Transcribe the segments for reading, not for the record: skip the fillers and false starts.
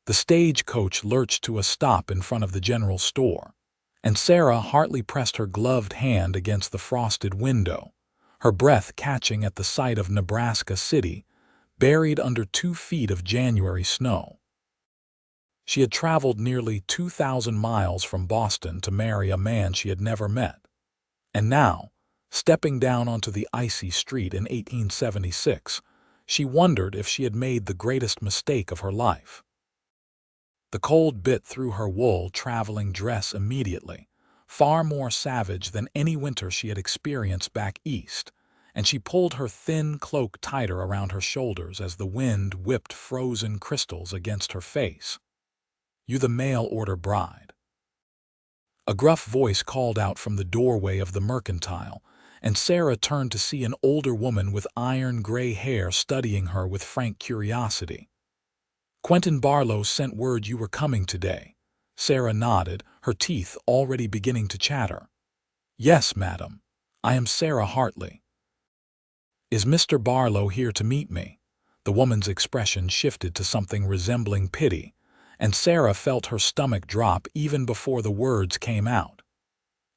The stagecoach lurched to a stop in front of the general store, and Sarah Hartley pressed her gloved hand against the frosted window, her breath catching at the sight of Nebraska City, buried under 2 feet of January snow. She had traveled nearly 2,000 miles from Boston to marry a man she had never met, and now, stepping down onto the icy street in 1876, she wondered if she had made the greatest mistake of her life. The cold bit through her wool traveling dress immediately, far more savage than any winter she had experienced back east, and she pulled her thin cloak tighter around her shoulders as the wind whipped frozen crystals against her face. "You the mail-order bride." A gruff voice called out from the doorway of the mercantile, and Sarah turned to see an older woman with iron-gray hair studying her with frank curiosity. "Quentin Barlow sent word you were coming today." Sarah nodded, her teeth already beginning to chatter. "Yes, madam. I am Sarah Hartley." "Is Mr. Barlow here to meet me?" The woman's expression shifted to something resembling pity, and Sarah felt her stomach drop even before the words came out.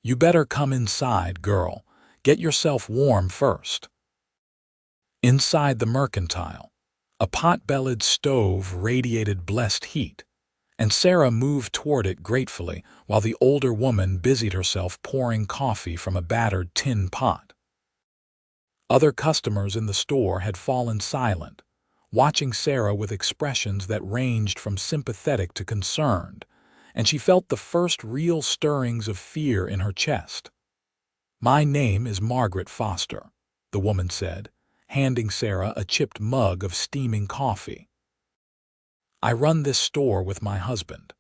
"You better come inside, girl. Get yourself warm first." Inside the mercantile, a pot-bellied stove radiated blessed heat, and Sarah moved toward it gratefully while the older woman busied herself pouring coffee from a battered tin pot. Other customers in the store had fallen silent, watching Sarah with expressions that ranged from sympathetic to concerned, and she felt the first real stirrings of fear in her chest. "My name is Margaret Foster," the woman said, handing Sarah a chipped mug of steaming coffee. "I run this store with my husband.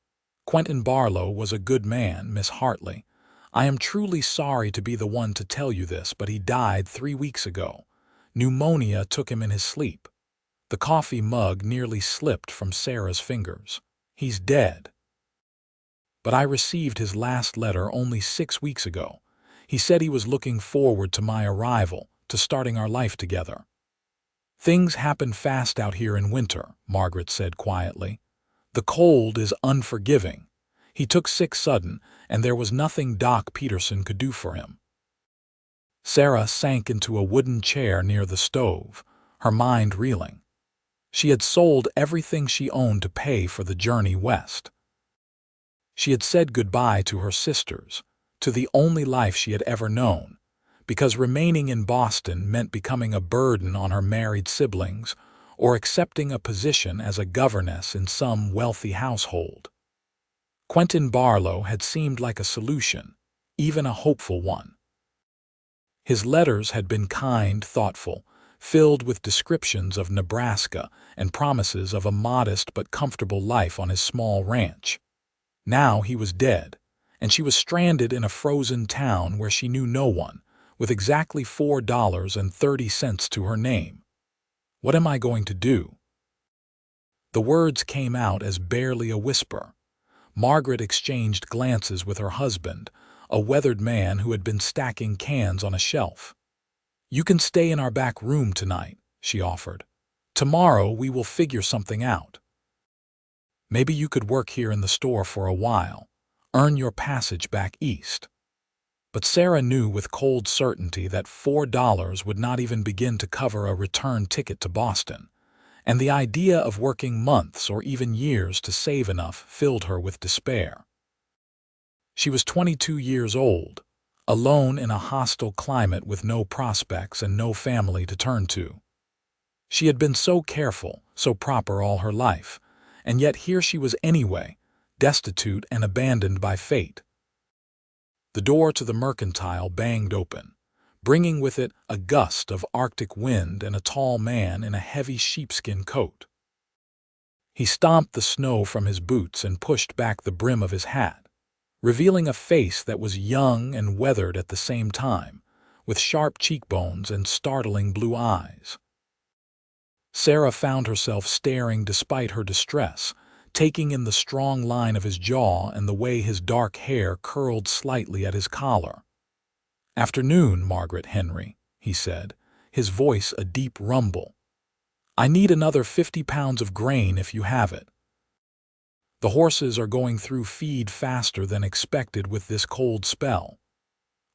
Quentin Barlow was a good man, Miss Hartley. I am truly sorry to be the one to tell you this, but he died 3 weeks ago. Pneumonia took him in his sleep." The coffee mug nearly slipped from Sarah's fingers. "He's dead. But I received his last letter only 6 weeks ago. He said he was looking forward to my arrival, to starting our life together." "Things happen fast out here in winter," Margaret said quietly. "The cold is unforgiving. He took sick sudden, and there was nothing Doc Peterson could do for him." Sarah sank into a wooden chair near the stove, her mind reeling. She had sold everything she owned to pay for the journey west. She had said goodbye to her sisters, to the only life she had ever known, because remaining in Boston meant becoming a burden on her married siblings or accepting a position as a governess in some wealthy household. Quentin Barlow had seemed like a solution, even a hopeful one. His letters had been kind, thoughtful, filled with descriptions of Nebraska and promises of a modest but comfortable life on his small ranch. Now he was dead, and she was stranded in a frozen town where she knew no one, with exactly $4.30 to her name. "What am I going to do?" The words came out as barely a whisper. Margaret exchanged glances with her husband, a weathered man who had been stacking cans on a shelf. "You can stay in our back room tonight," she offered. "Tomorrow we will figure something out. Maybe you could work here in the store for a while, earn your passage back east." But Sarah knew with cold certainty that $4 would not even begin to cover a return ticket to Boston, and the idea of working months or even years to save enough filled her with despair. She was 22 years old, alone in a hostile climate with no prospects and no family to turn to. She had been so careful, so proper all her life, and yet here she was anyway, destitute and abandoned by fate. The door to the mercantile banged open, bringing with it a gust of Arctic wind and a tall man in a heavy sheepskin coat. He stomped the snow from his boots and pushed back the brim of his hat, revealing a face that was young and weathered at the same time, with sharp cheekbones and startling blue eyes. Sarah found herself staring despite her distress, taking in the strong line of his jaw and the way his dark hair curled slightly at his collar. "Afternoon, Margaret Henry," he said, his voice a deep rumble. "I need another 50 pounds of grain if you have it." The horses are going through feed faster than expected with this cold spell.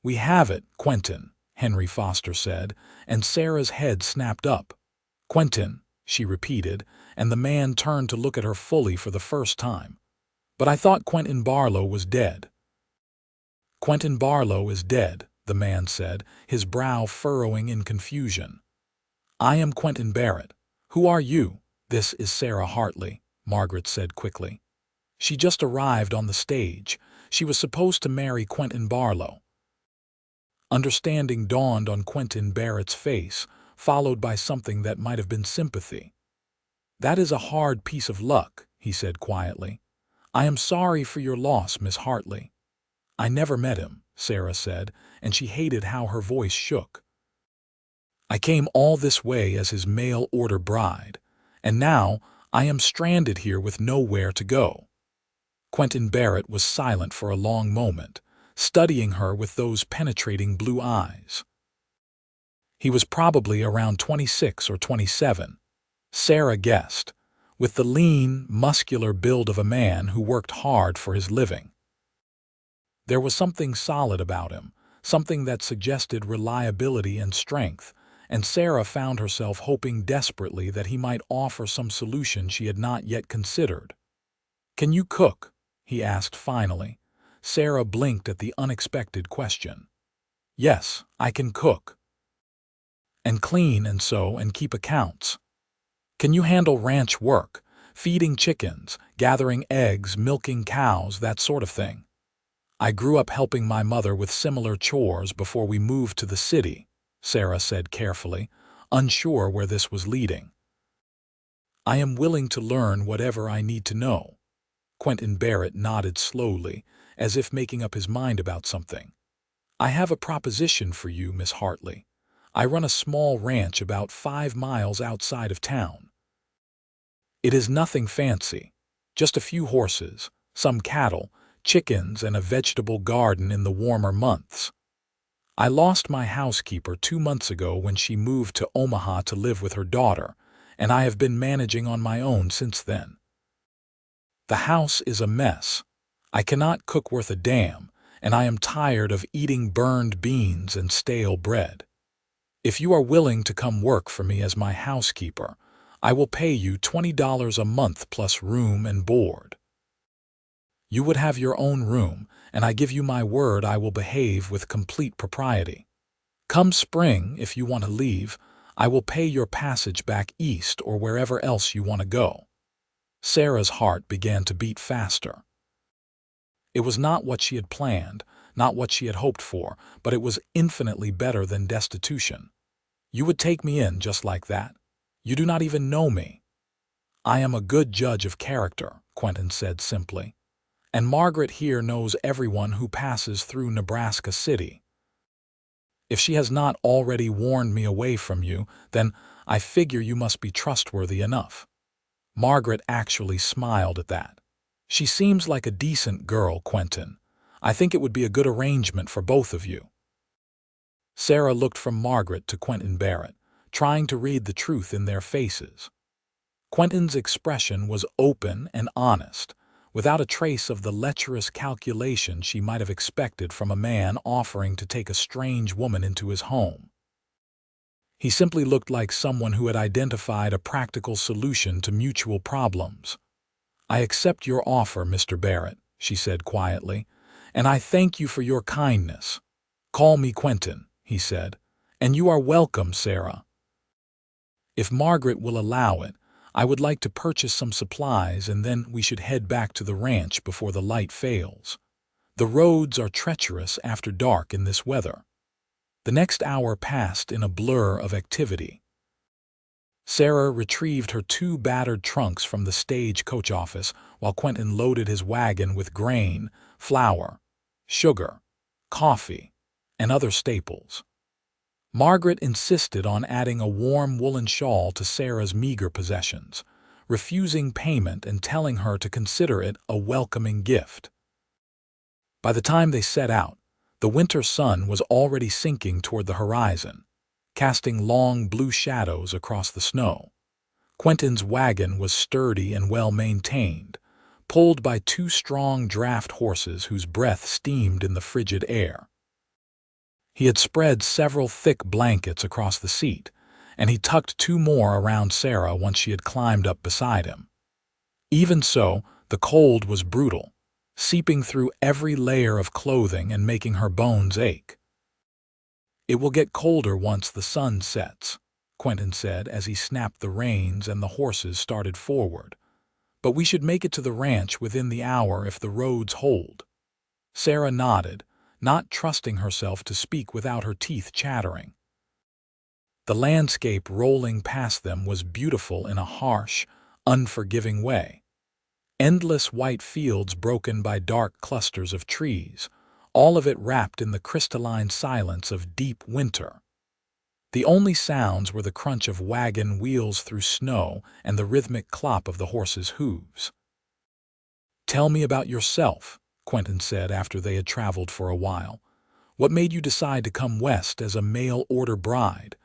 We have it, Quentin, Henry Foster said, and Sarah's head snapped up. Quentin, she repeated, and the man turned to look at her fully for the first time. But I thought Quentin Barlow was dead. Quentin Barlow is dead, the man said, his brow furrowing in confusion. I am Quentin Barrett. Who are you? This is Sarah Hartley, Margaret said quickly. She just arrived on the stage. She was supposed to marry Quentin Barlow. Understanding dawned on Quentin Barrett's face, followed by something that might have been sympathy. That is a hard piece of luck, he said quietly. I am sorry for your loss, Miss Hartley. I never met him, Sarah said, and she hated how her voice shook. I came all this way as his mail-order bride, and now I am stranded here with nowhere to go. Quentin Barrett was silent for a long moment, studying her with those penetrating blue eyes. He was probably around 26 or 27, Sarah guessed, with the lean, muscular build of a man who worked hard for his living. There was something solid about him, something that suggested reliability and strength, and Sarah found herself hoping desperately that he might offer some solution she had not yet considered. Can you cook? He asked finally. Sarah blinked at the unexpected question. Yes, I can cook. And clean and sew and keep accounts. Can you handle ranch work, feeding chickens, gathering eggs, milking cows, that sort of thing? I grew up helping my mother with similar chores before we moved to the city, Sarah said carefully, unsure where this was leading. I am willing to learn whatever I need to know. Quentin Barrett nodded slowly, as if making up his mind about something. I have a proposition for you, Miss Hartley. I run a small ranch about 5 miles outside of town. It is nothing fancy, just a few horses, some cattle, chickens, and a vegetable garden in the warmer months. I lost my housekeeper 2 months ago when she moved to Omaha to live with her daughter, and I have been managing on my own since then. The house is a mess. I cannot cook worth a damn, and I am tired of eating burned beans and stale bread. If you are willing to come work for me as my housekeeper, I will pay you $20 a month plus room and board. You would have your own room, and I give you my word I will behave with complete propriety. Come spring, if you want to leave, I will pay your passage back east or wherever else you want to go. Sarah's heart began to beat faster. It was not what she had planned, not what she had hoped for, but it was infinitely better than destitution. You would take me in just like that. You do not even know me. I am a good judge of character, Quentin said simply. And Margaret here knows everyone who passes through Nebraska City. If she has not already warned me away from you, then I figure you must be trustworthy enough. Margaret actually smiled at that. She seems like a decent girl, Quentin. I think it would be a good arrangement for both of you. Sarah looked from Margaret to Quentin Barrett, trying to read the truth in their faces. Quentin's expression was open and honest, without a trace of the lecherous calculation she might have expected from a man offering to take a strange woman into his home. He simply looked like someone who had identified a practical solution to mutual problems. I accept your offer, Mr. Barrett, she said quietly, and I thank you for your kindness. Call me Quentin, he said, and you are welcome, Sarah. If Margaret will allow it, I would like to purchase some supplies and then we should head back to the ranch before the light fails. The roads are treacherous after dark in this weather. The next hour passed in a blur of activity. Sarah retrieved her 2 battered trunks from the stage-coach office while Quentin loaded his wagon with grain, flour, sugar, coffee, and other staples. Margaret insisted on adding a warm woolen shawl to Sarah's meager possessions, refusing payment and telling her to consider it a welcoming gift. By the time they set out, the winter sun was already sinking toward the horizon, casting long blue shadows across the snow. Quentin's wagon was sturdy and well-maintained, pulled by two strong draft horses whose breath steamed in the frigid air. He had spread several thick blankets across the seat, and he tucked two more around Sarah once she had climbed up beside him. Even so, the cold was brutal, seeping through every layer of clothing and making her bones ache. "It will get colder once the sun sets," Quentin said as he snapped the reins and the horses started forward. "But we should make it to the ranch within the hour if the roads hold." Sarah nodded, not trusting herself to speak without her teeth chattering. The landscape rolling past them was beautiful in a harsh, unforgiving way. Endless white fields broken by dark clusters of trees, all of it wrapped in the crystalline silence of deep winter. The only sounds were the crunch of wagon wheels through snow and the rhythmic clop of the horses' hooves. "Tell me about yourself," Quentin said after they had traveled for a while. "What made you decide to come west as a mail-order bride?"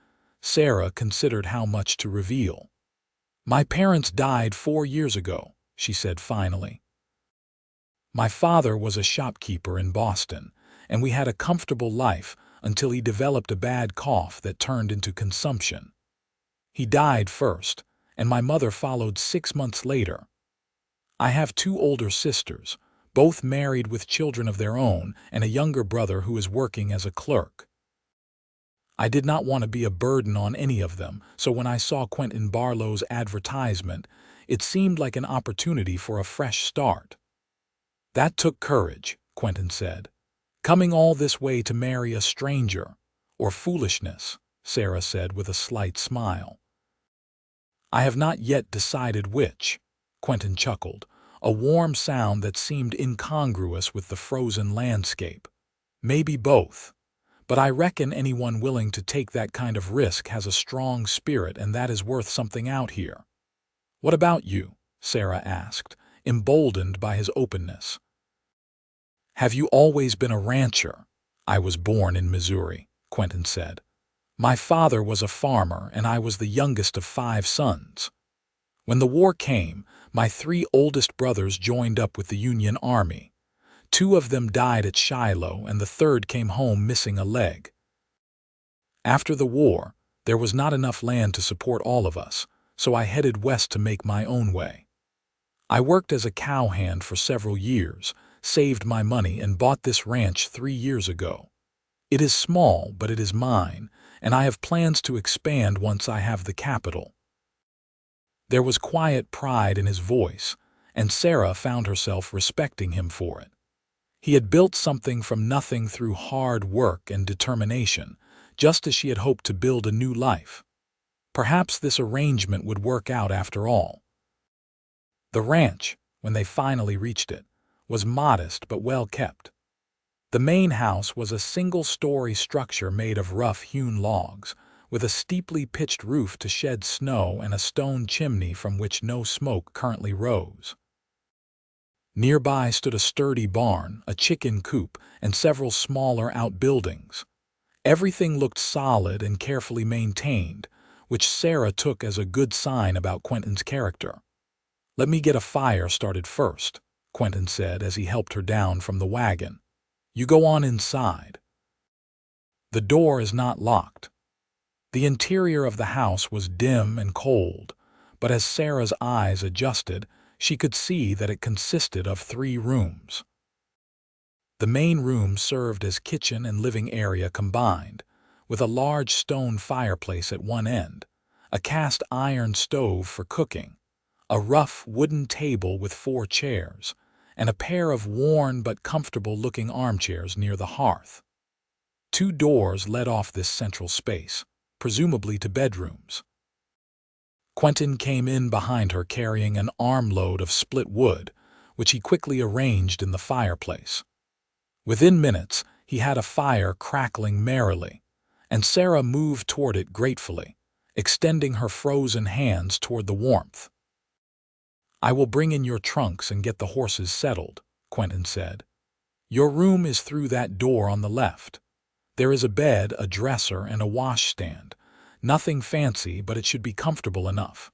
Sarah considered how much to reveal. "My parents died 4 years ago," she said finally. "My father was a shopkeeper in Boston, and we had a comfortable life until he developed a bad cough that turned into consumption. He died first, and my mother followed 6 months later. I have 2 older sisters, both married with children of their own, and a younger brother who is working as a clerk. I did not want to be a burden on any of them, so when I saw Quentin Barlow's advertisement, it seemed like an opportunity for a fresh start." "That took courage," Quentin said. "Coming all this way to marry a stranger, or foolishness," Sarah said with a slight smile. "I have not yet decided which," Quentin chuckled, a warm sound that seemed incongruous with the frozen landscape. "Maybe both. But I reckon anyone willing to take that kind of risk has a strong spirit, and that is worth something out here." "What about you?" Sarah asked, emboldened by his openness. "Have you always been a rancher?" "I was born in Missouri," Quentin said. "My father was a farmer, and I was the youngest of 5 sons. When the war came, my 3 oldest brothers joined up with the Union Army. 2 of them died at Shiloh, and the 3rd came home missing a leg. After the war, there was not enough land to support all of us, so I headed west to make my own way. I worked as a cowhand for several years, saved my money, and bought this ranch 3 years ago. It is small, but it is mine, and I have plans to expand once I have the capital." There was quiet pride in his voice, and Sarah found herself respecting him for it. He had built something from nothing through hard work and determination, just as she had hoped to build a new life. Perhaps this arrangement would work out after all. The ranch, when they finally reached it, was modest but well kept. The main house was a single-story structure made of rough-hewn logs, with a steeply pitched roof to shed snow and a stone chimney from which no smoke currently rose. Nearby stood a sturdy barn, a chicken coop, and several smaller outbuildings. Everything looked solid and carefully maintained, which Sarah took as a good sign about Quentin's character. "Let me get a fire started first," Quentin said as he helped her down from the wagon. "You go on inside. The door is not locked." The interior of the house was dim and cold, but as Sarah's eyes adjusted, she could see that it consisted of 3 rooms. The main room served as kitchen and living area combined, with a large stone fireplace at one end, a cast iron stove for cooking, a rough wooden table with 4 chairs, and a pair of worn but comfortable-looking armchairs near the hearth. 2 doors led off this central space, presumably to bedrooms. Quentin came in behind her carrying an armload of split wood, which he quickly arranged in the fireplace. Within minutes, he had a fire crackling merrily, and Sarah moved toward it gratefully, extending her frozen hands toward the warmth. "I will bring in your trunks and get the horses settled," Quentin said. "Your room is through that door on the left. There is a bed, a dresser, and a washstand. Nothing fancy, but it should be comfortable enough."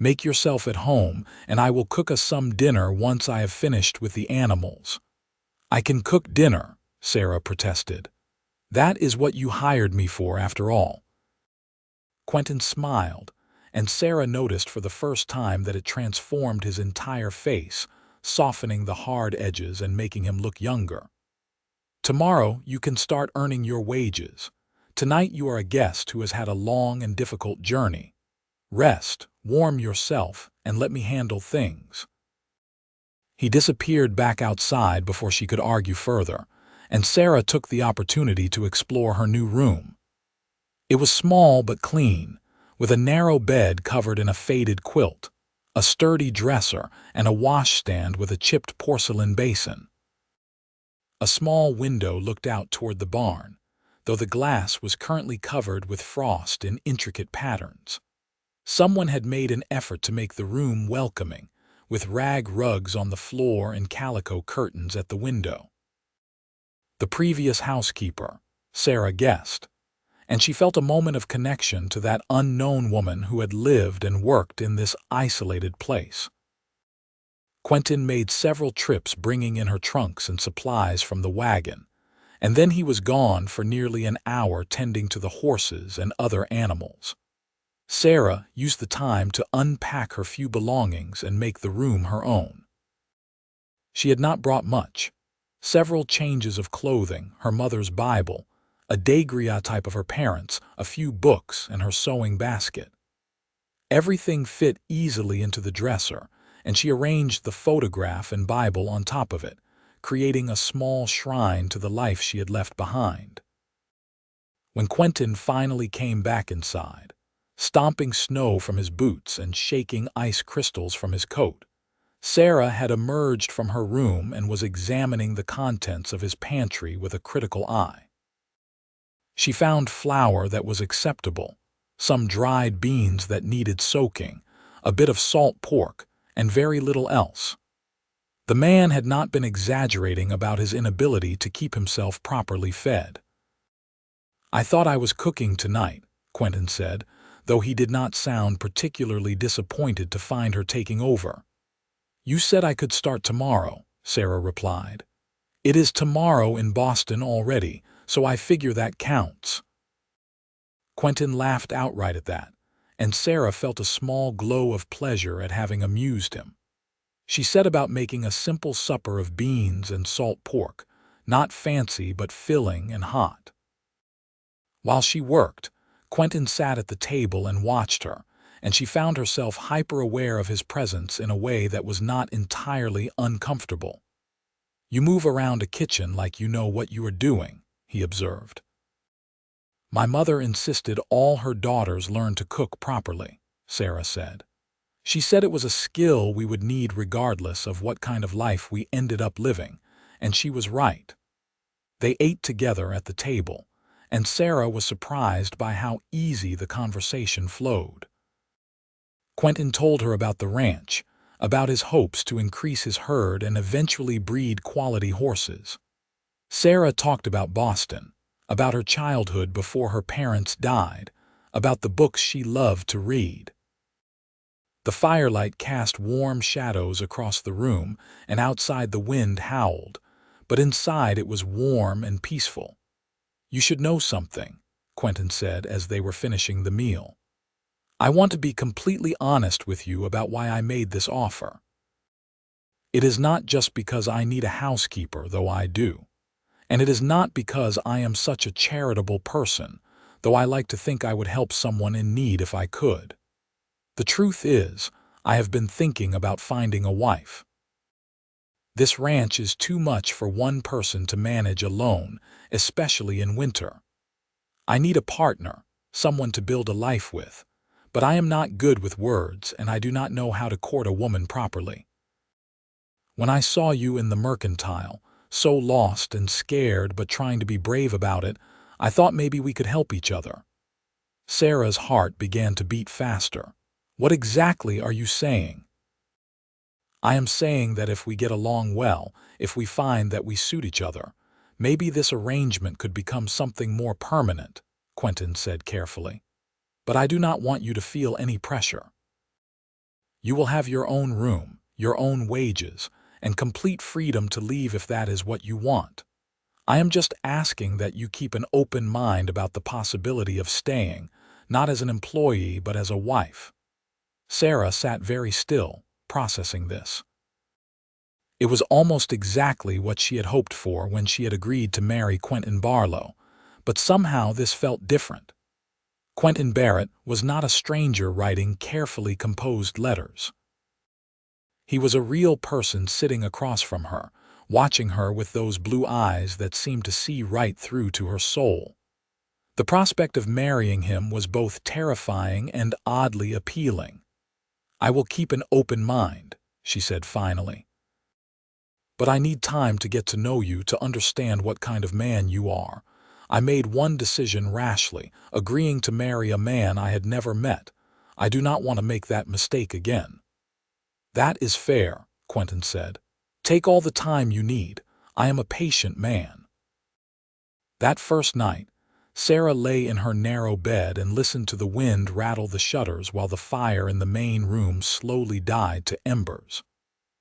Make yourself at home, and I will cook us some dinner once I have finished with the animals." "I can cook dinner," Sarah protested. "That is what you hired me for, after all." Quentin smiled, and Sarah noticed for the first time that it transformed his entire face, softening the hard edges and making him look younger. "Tomorrow you can start earning your wages. Tonight you are a guest who has had a long and difficult journey. Rest, warm yourself, and let me handle things." He disappeared back outside before she could argue further, and Sarah took the opportunity to explore her new room. It was small but clean, with a narrow bed covered in a faded quilt, a sturdy dresser, and a washstand with a chipped porcelain basin. A small window looked out toward the barn, though the glass was currently covered with frost in intricate patterns. Someone had made an effort to make the room welcoming, with rag rugs on the floor and calico curtains at the window. The previous housekeeper, Sarah guessed, and she felt a moment of connection to that unknown woman who had lived and worked in this isolated place. Quentin made several trips bringing in her trunks and supplies from the wagon, and then he was gone for nearly an hour tending to the horses and other animals. Sarah used the time to unpack her few belongings and make the room her own. She had not brought much. Several changes of clothing, her mother's Bible, a daguerreotype of her parents, a few books, and her sewing basket. Everything fit easily into the dresser, and she arranged the photograph and Bible on top of it, creating a small shrine to the life she had left behind. When Quentin finally came back inside, stomping snow from his boots and shaking ice crystals from his coat, Sarah had emerged from her room and was examining the contents of his pantry with a critical eye. She found flour that was acceptable, some dried beans that needed soaking, a bit of salt pork, and very little else. The man had not been exaggerating about his inability to keep himself properly fed. "I thought I was cooking tonight," Quentin said, though he did not sound particularly disappointed to find her taking over. "You said I could start tomorrow," Sarah replied. "It is tomorrow in Boston already, so I figure that counts." Quentin laughed outright at that, and Sarah felt a small glow of pleasure at having amused him. She set about making a simple supper of beans and salt pork, not fancy but filling and hot. While she worked, Quentin sat at the table and watched her, and she found herself hyper-aware of his presence in a way that was not entirely uncomfortable. "You move around a kitchen like you know what you are doing," he observed. "My mother insisted all her daughters learn to cook properly," Sarah said. "She said it was a skill we would need regardless of what kind of life we ended up living, and she was right." They ate together at the table, and Sarah was surprised by how easy the conversation flowed. Quentin told her about the ranch, about his hopes to increase his herd and eventually breed quality horses. Sarah talked about Boston, about her childhood before her parents died, about the books she loved to read. The firelight cast warm shadows across the room, and outside the wind howled, but inside it was warm and peaceful. "You should know something," Quentin said as they were finishing the meal. "I want to be completely honest with you about why I made this offer. It is not just because I need a housekeeper, though I do. And it is not because I am such a charitable person, though I like to think I would help someone in need if I could. The truth is, I have been thinking about finding a wife. This ranch is too much for one person to manage alone, especially in winter. I need a partner, someone to build a life with, but I am not good with words and I do not know how to court a woman properly. When I saw you in the mercantile, so lost and scared but trying to be brave about it, I thought maybe we could help each other." Sarah's heart began to beat faster. "What exactly are you saying?" "I am saying that if we get along well, if we find that we suit each other, maybe this arrangement could become something more permanent," Quentin said carefully. "But I do not want you to feel any pressure." You will have your own room, your own wages, and complete freedom to leave if that is what you want. I am just asking that you keep an open mind about the possibility of staying, not as an employee but as a wife." Sarah sat very still, processing this. It was almost exactly what she had hoped for when she had agreed to marry Quentin Barlow, but somehow this felt different. Quentin Barrett was not a stranger writing carefully composed letters. He was a real person sitting across from her, watching her with those blue eyes that seemed to see right through to her soul. The prospect of marrying him was both terrifying and oddly appealing. "I will keep an open mind," she said finally. "But I need time to get to know you to understand what kind of man you are. I made one decision rashly, agreeing to marry a man I had never met. I do not want to make that mistake again." "That is fair," Quentin said. "Take all the time you need. I am a patient man." That first night, Sarah lay in her narrow bed and listened to the wind rattle the shutters while the fire in the main room slowly died to embers.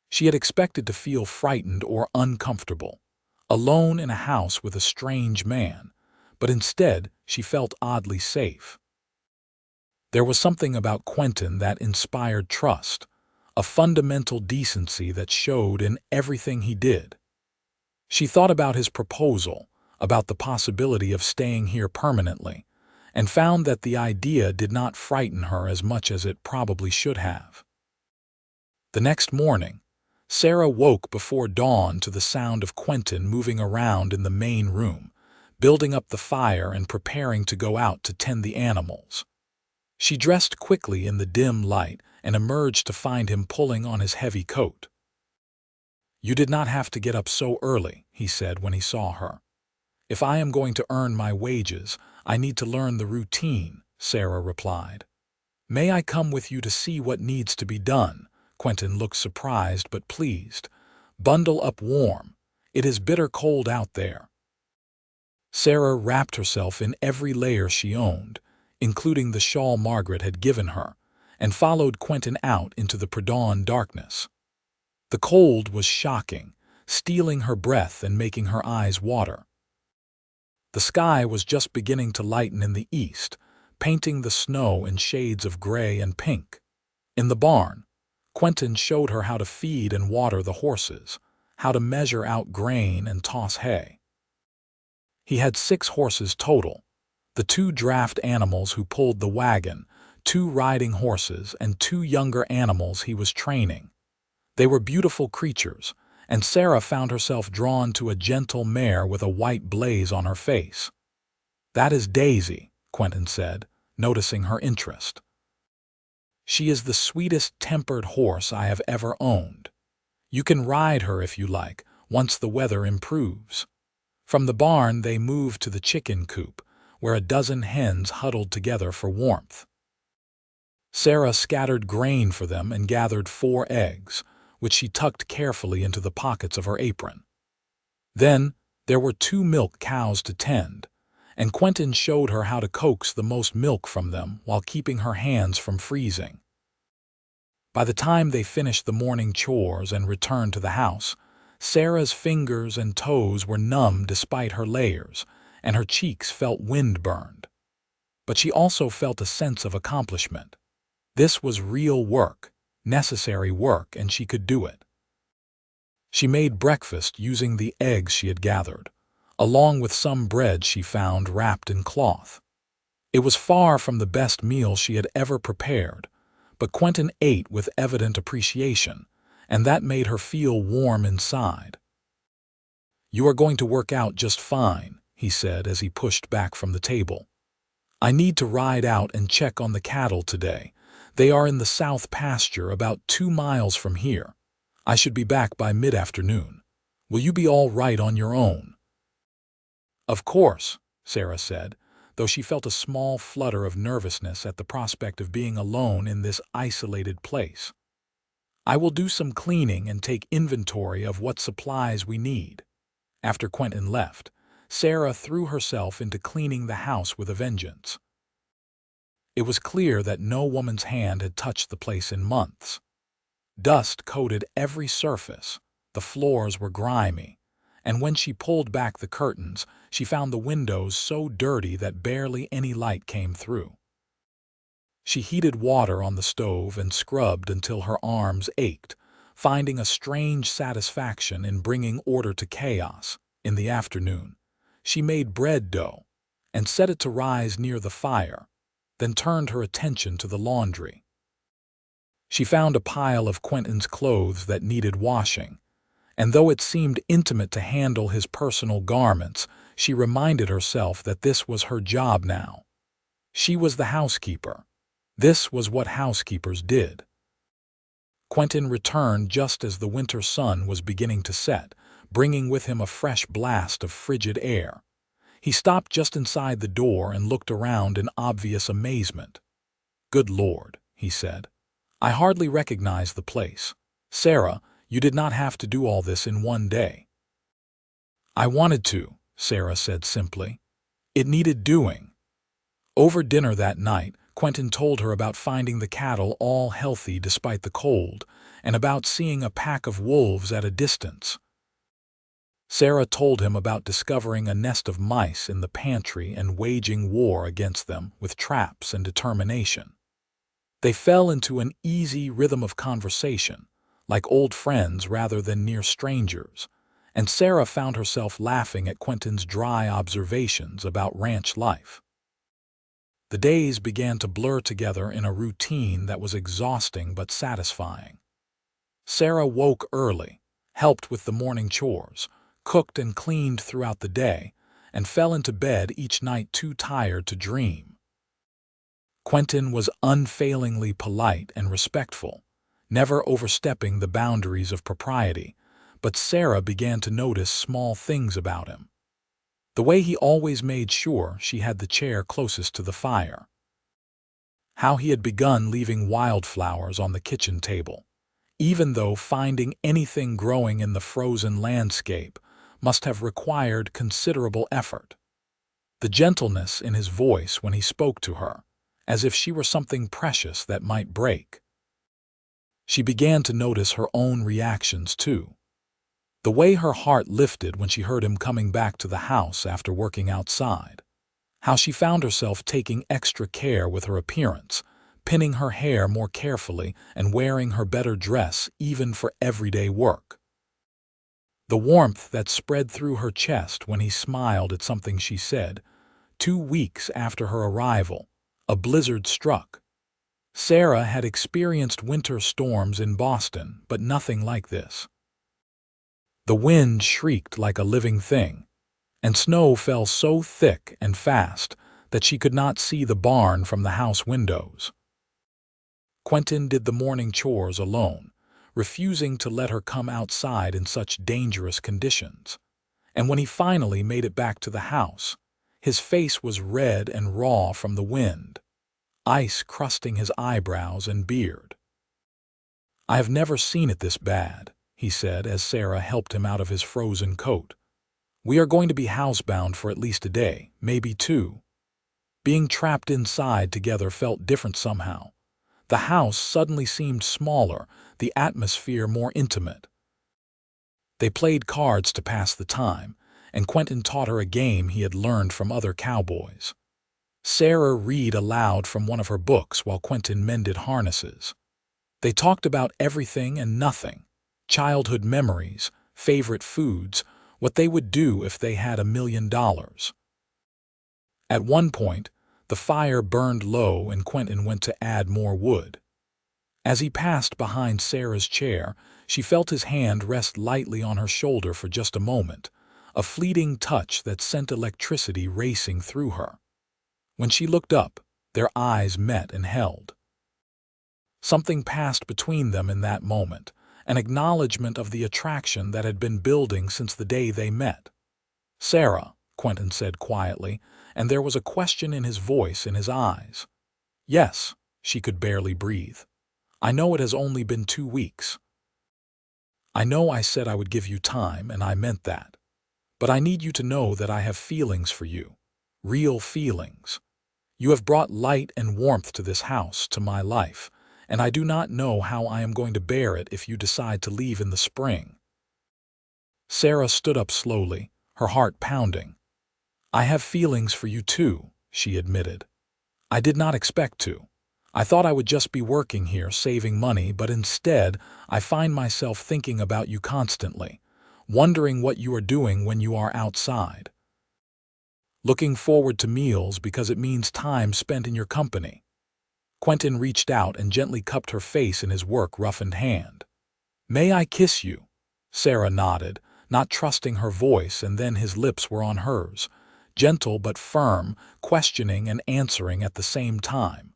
She had expected to feel frightened or uncomfortable, alone in a house with a strange man, but instead she felt oddly safe. There was something about Quentin that inspired trust, a fundamental decency that showed in everything he did. She thought about his proposal, about the possibility of staying here permanently, and found that the idea did not frighten her as much as it probably should have. The next morning, Sarah woke before dawn to the sound of Quentin moving around in the main room, building up the fire and preparing to go out to tend the animals. She dressed quickly in the dim light and emerged to find him pulling on his heavy coat. "You did not have to get up so early," he said when he saw her. "If I am going to earn my wages, I need to learn the routine," Sarah replied. "May I come with you to see what needs to be done?" Quentin looked surprised but pleased. "Bundle up warm. It is bitter cold out there." Sarah wrapped herself in every layer she owned, including the shawl Margaret had given her, and followed Quentin out into the pre-dawn darkness. The cold was shocking, stealing her breath and making her eyes water. The sky was just beginning to lighten in the east, painting the snow in shades of gray and pink. In the barn, Quentin showed her how to feed and water the horses, how to measure out grain and toss hay. He had 6 horses total, the 2 draft animals who pulled the wagon, 2 riding horses, and 2 younger animals he was training. They were beautiful creatures, and Sarah found herself drawn to a gentle mare with a white blaze on her face. "That is Daisy," Quentin said, noticing her interest. "She is the sweetest tempered horse I have ever owned. You can ride her if you like, once the weather improves." From the barn they moved to the chicken coop, where a dozen hens huddled together for warmth. Sarah scattered grain for them and gathered 4 eggs, which she tucked carefully into the pockets of her apron. Then there were 2 milk cows to tend, and Quentin showed her how to coax the most milk from them while keeping her hands from freezing. By the time they finished the morning chores and returned to the house, Sarah's fingers and toes were numb despite her layers, and her cheeks felt wind-burned. But she also felt a sense of accomplishment. This was real work, necessary work, and she could do it. She made breakfast using the eggs she had gathered, along with some bread she found wrapped in cloth. It was far from the best meal she had ever prepared, but Quentin ate with evident appreciation, and that made her feel warm inside. "You are going to work out just fine," he said as he pushed back from the table. "I need to ride out and check on the cattle today. They are in the south pasture about 2 miles from here. I should be back by mid-afternoon. Will you be all right on your own?" "Of course," Sarah said, though she felt a small flutter of nervousness at the prospect of being alone in this isolated place. "I will do some cleaning and take inventory of what supplies we need." After Quentin left, Sarah threw herself into cleaning the house with a vengeance. It was clear that no woman's hand had touched the place in months. Dust coated every surface, the floors were grimy, and when she pulled back the curtains, she found the windows so dirty that barely any light came through. She heated water on the stove and scrubbed until her arms ached, finding a strange satisfaction in bringing order to chaos. In the afternoon, she made bread dough and set it to rise near the fire, then turned her attention to the laundry. She found a pile of Quentin's clothes that needed washing, and though it seemed intimate to handle his personal garments, she reminded herself that this was her job now. She was the housekeeper. This was what housekeepers did. Quentin returned just as the winter sun was beginning to set, bringing with him a fresh blast of frigid air. He stopped just inside the door and looked around in obvious amazement. "Good Lord," he said. "I hardly recognize the place. Sarah, you did not have to do all this in one day." "I wanted to," Sarah said simply. "It needed doing." Over dinner that night, Quentin told her about finding the cattle all healthy despite the cold, and about seeing a pack of wolves at a distance. Sarah told him about discovering a nest of mice in the pantry and waging war against them with traps and determination. They fell into an easy rhythm of conversation, like old friends rather than near strangers, and Sarah found herself laughing at Quentin's dry observations about ranch life. The days began to blur together in a routine that was exhausting but satisfying. Sarah woke early, helped with the morning chores, cooked and cleaned throughout the day, and fell into bed each night too tired to dream. Quentin was unfailingly polite and respectful, never overstepping the boundaries of propriety, but Sarah began to notice small things about him. The way he always made sure she had the chair closest to the fire. How he had begun leaving wildflowers on the kitchen table, even though finding anything growing in the frozen landscape must have required considerable effort. The gentleness in his voice when he spoke to her, as if she were something precious that might break. She began to notice her own reactions too. The way her heart lifted when she heard him coming back to the house after working outside. How she found herself taking extra care with her appearance, pinning her hair more carefully and wearing her better dress even for everyday work. The warmth that spread through her chest when he smiled at something she said. 2 weeks after her arrival, a blizzard struck. Sarah had experienced winter storms in Boston, but nothing like this. The wind shrieked like a living thing, and snow fell so thick and fast that she could not see the barn from the house windows. Quentin did the morning chores alone, refusing to let her come outside in such dangerous conditions. And when he finally made it back to the house, his face was red and raw from the wind, ice crusting his eyebrows and beard. "I have never seen it this bad," he said as Sarah helped him out of his frozen coat. "We are going to be housebound for at least a day, maybe 2. Being trapped inside together felt different somehow. The house suddenly seemed smaller, the atmosphere more intimate. They played cards to pass the time, and Quentin taught her a game he had learned from other cowboys. Sarah read aloud from one of her books while Quentin mended harnesses. They talked about everything and nothing, childhood memories, favorite foods, what they would do if they had $1 million. At one point, the fire burned low and Quentin went to add more wood. As he passed behind Sarah's chair, she felt his hand rest lightly on her shoulder for just a moment, a fleeting touch that sent electricity racing through her. When she looked up, their eyes met and held. Something passed between them in that moment, an acknowledgement of the attraction that had been building since the day they met. "Sarah," Quentin said quietly, and there was a question in his voice and his eyes. "Yes," she could barely breathe. "I know it has only been 2 weeks. I know I said I would give you time, and I meant that. But I need you to know that I have feelings for you. Real feelings. You have brought light and warmth to this house, to my life, and I do not know how I am going to bear it if you decide to leave in the spring." Sarah stood up slowly, her heart pounding. "I have feelings for you too," she admitted. "I did not expect to. I thought I would just be working here, saving money, but instead I find myself thinking about you constantly, wondering what you are doing when you are outside. Looking forward to meals because it means time spent in your company." Quentin reached out and gently cupped her face in his work-roughened hand. "May I kiss you?" Sarah nodded, not trusting her voice, and then his lips were on hers, gentle but firm, questioning and answering at the same time.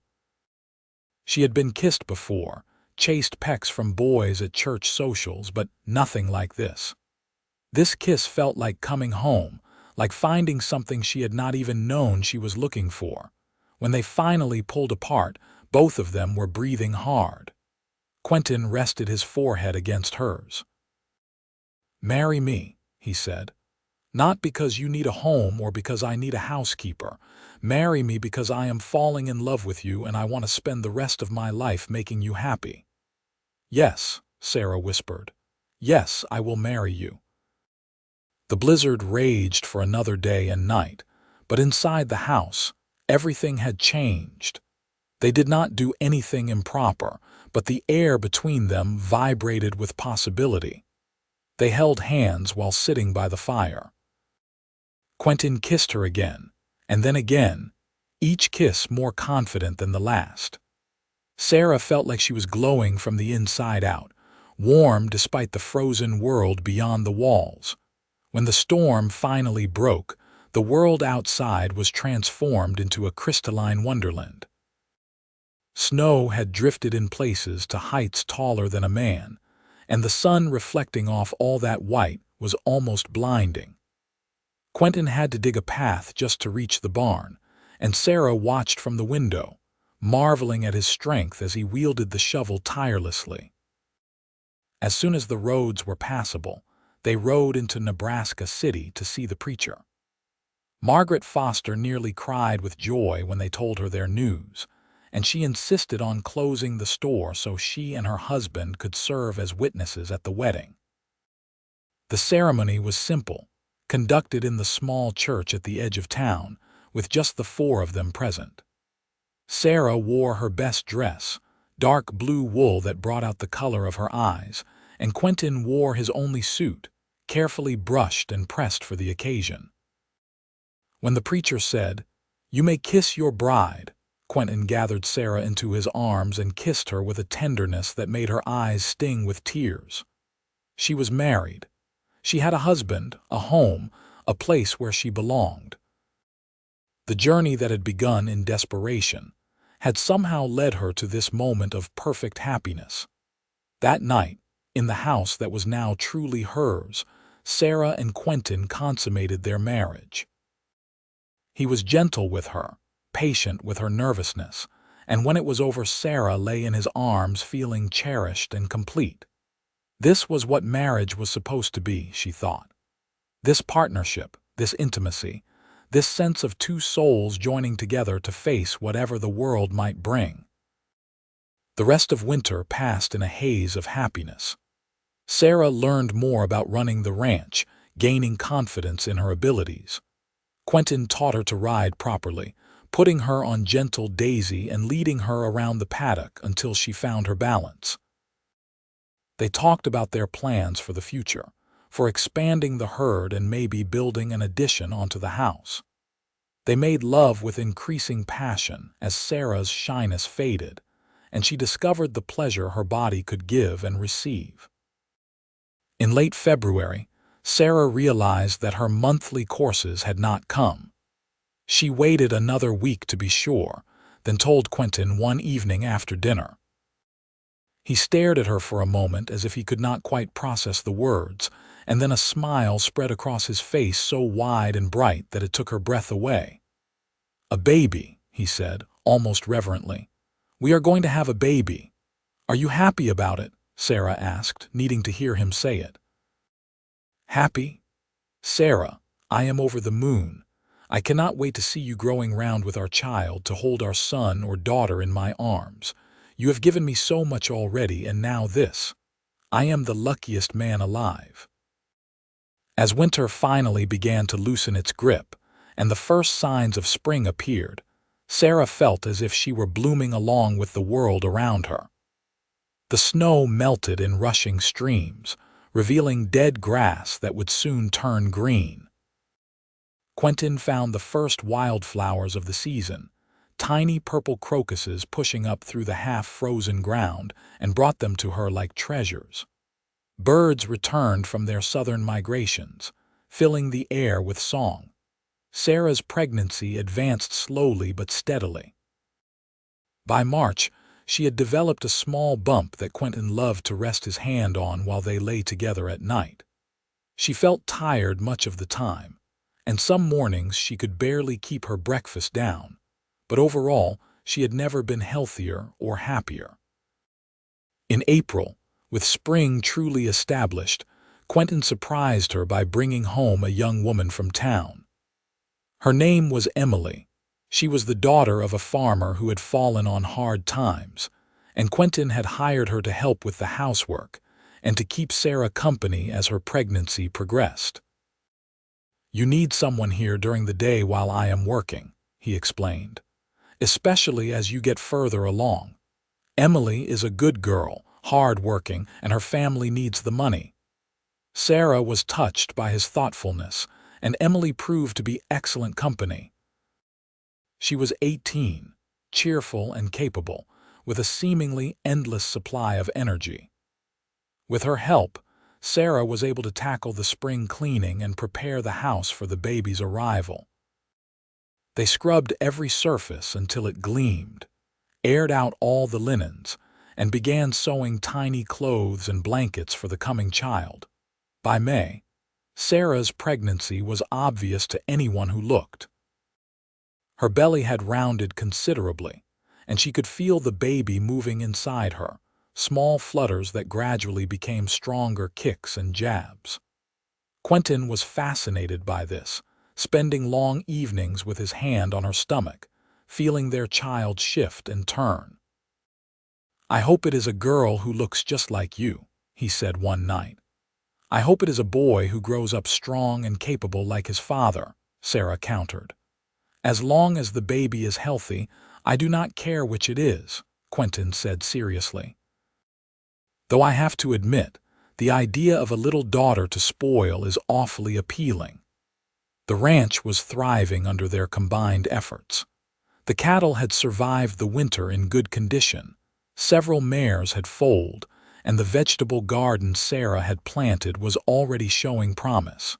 She had been kissed before, chased pecks from boys at church socials, but nothing like this. This kiss felt like coming home, like finding something she had not even known she was looking for. When they finally pulled apart, both of them were breathing hard. Quentin rested his forehead against hers. "Marry me," he said. "Not because you need a home or because I need a housekeeper. Marry me because I am falling in love with you and I want to spend the rest of my life making you happy." "Yes," Sarah whispered. "Yes, I will marry you." The blizzard raged for another day and night, but inside the house, everything had changed. They did not do anything improper, but the air between them vibrated with possibility. They held hands while sitting by the fire. Quentin kissed her again, and then again, each kiss more confident than the last. Sarah felt like she was glowing from the inside out, warm despite the frozen world beyond the walls. When the storm finally broke, the world outside was transformed into a crystalline wonderland. Snow had drifted in places to heights taller than a man, and the sun reflecting off all that white was almost blinding. Quentin had to dig a path just to reach the barn, and Sarah watched from the window, marveling at his strength as he wielded the shovel tirelessly. As soon as the roads were passable, they rode into Nebraska City to see the preacher. Margaret Foster nearly cried with joy when they told her their news, and she insisted on closing the store so she and her husband could serve as witnesses at the wedding. The ceremony was simple, conducted in the small church at the edge of town, with just the four of them present. Sarah wore her best dress, dark blue wool that brought out the color of her eyes, and Quentin wore his only suit, carefully brushed and pressed for the occasion. When the preacher said, "You may kiss your bride," Quentin gathered Sarah into his arms and kissed her with a tenderness that made her eyes sting with tears. She was married. She had a husband, a home, a place where she belonged. The journey that had begun in desperation had somehow led her to this moment of perfect happiness. That night, in the house that was now truly hers, Sarah and Quentin consummated their marriage. He was gentle with her, patient with her nervousness, and when it was over, Sarah lay in his arms feeling cherished and complete. This was what marriage was supposed to be, she thought. This partnership, this intimacy, this sense of two souls joining together to face whatever the world might bring. The rest of winter passed in a haze of happiness. Sarah learned more about running the ranch, gaining confidence in her abilities. Quentin taught her to ride properly, putting her on gentle Daisy and leading her around the paddock until she found her balance. They talked about their plans for the future, for expanding the herd and maybe building an addition onto the house. They made love with increasing passion as Sarah's shyness faded, and she discovered the pleasure her body could give and receive. In late February, Sarah realized that her monthly courses had not come. She waited another week to be sure, then told Quentin one evening after dinner. He stared at her for a moment as if he could not quite process the words, and then a smile spread across his face so wide and bright that it took her breath away. "A baby," he said, almost reverently. "We are going to have a baby." "Are you happy about it?" Sarah asked, needing to hear him say it. "Happy? Sarah, I am over the moon. I cannot wait to see you growing round with our child, to hold our son or daughter in my arms. You have given me so much already, and now this. I am the luckiest man alive." As winter finally began to loosen its grip, and the first signs of spring appeared, Sarah felt as if she were blooming along with the world around her. The snow melted in rushing streams, revealing dead grass that would soon turn green. Quentin found the first wildflowers of the season, tiny purple crocuses pushing up through the half-frozen ground, and brought them to her like treasures. Birds returned from their southern migrations, filling the air with song. Sarah's pregnancy advanced slowly but steadily. By March, she had developed a small bump that Quentin loved to rest his hand on while they lay together at night. She felt tired much of the time, and some mornings she could barely keep her breakfast down, but overall she had never been healthier or happier. In April, with spring truly established, Quentin surprised her by bringing home a young woman from town. Her name was Emily. She was the daughter of a farmer who had fallen on hard times, and Quentin had hired her to help with the housework and to keep Sarah company as her pregnancy progressed. "You need someone here during the day while I am working," he explained, "especially as you get further along. Emily is a good girl, hard-working, and her family needs the money." Sarah was touched by his thoughtfulness, and Emily proved to be excellent company. She was 18, cheerful and capable, with a seemingly endless supply of energy. With her help, Sarah was able to tackle the spring cleaning and prepare the house for the baby's arrival. They scrubbed every surface until it gleamed, aired out all the linens, and began sewing tiny clothes and blankets for the coming child. By May, Sarah's pregnancy was obvious to anyone who looked. Her belly had rounded considerably, and she could feel the baby moving inside her, small flutters that gradually became stronger kicks and jabs. Quentin was fascinated by this, spending long evenings with his hand on her stomach, feeling their child shift and turn. "I hope it is a girl who looks just like you," he said one night. "I hope it is a boy who grows up strong and capable like his father," Sarah countered. "As long as the baby is healthy, I do not care which it is," Quentin said seriously. "Though I have to admit, the idea of a little daughter to spoil is awfully appealing." The ranch was thriving under their combined efforts. The cattle had survived the winter in good condition, several mares had foaled, and the vegetable garden Sarah had planted was already showing promise.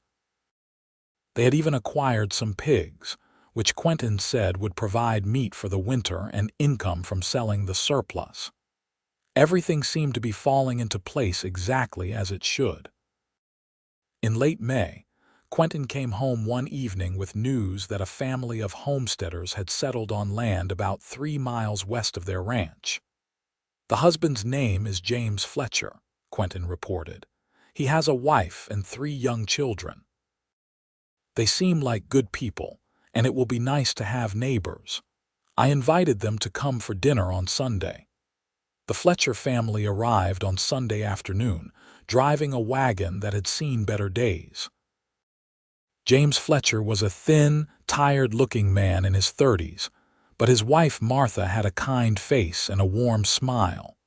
They had even acquired some pigs, which Quentin said would provide meat for the winter and income from selling the surplus. Everything seemed to be falling into place exactly as it should. In late May, Quentin came home one evening with news that a family of homesteaders had settled on land about 3 miles west of their ranch. "The husband's name is James Fletcher," Quentin reported. "He has a wife and 3 young children. They seem like good people, and it will be nice to have neighbors. I invited them to come for dinner on Sunday." The Fletcher family arrived on Sunday afternoon, driving a wagon that had seen better days. James Fletcher was a thin, tired-looking man in his 30s, but his wife Martha had a kind face and a warm smile.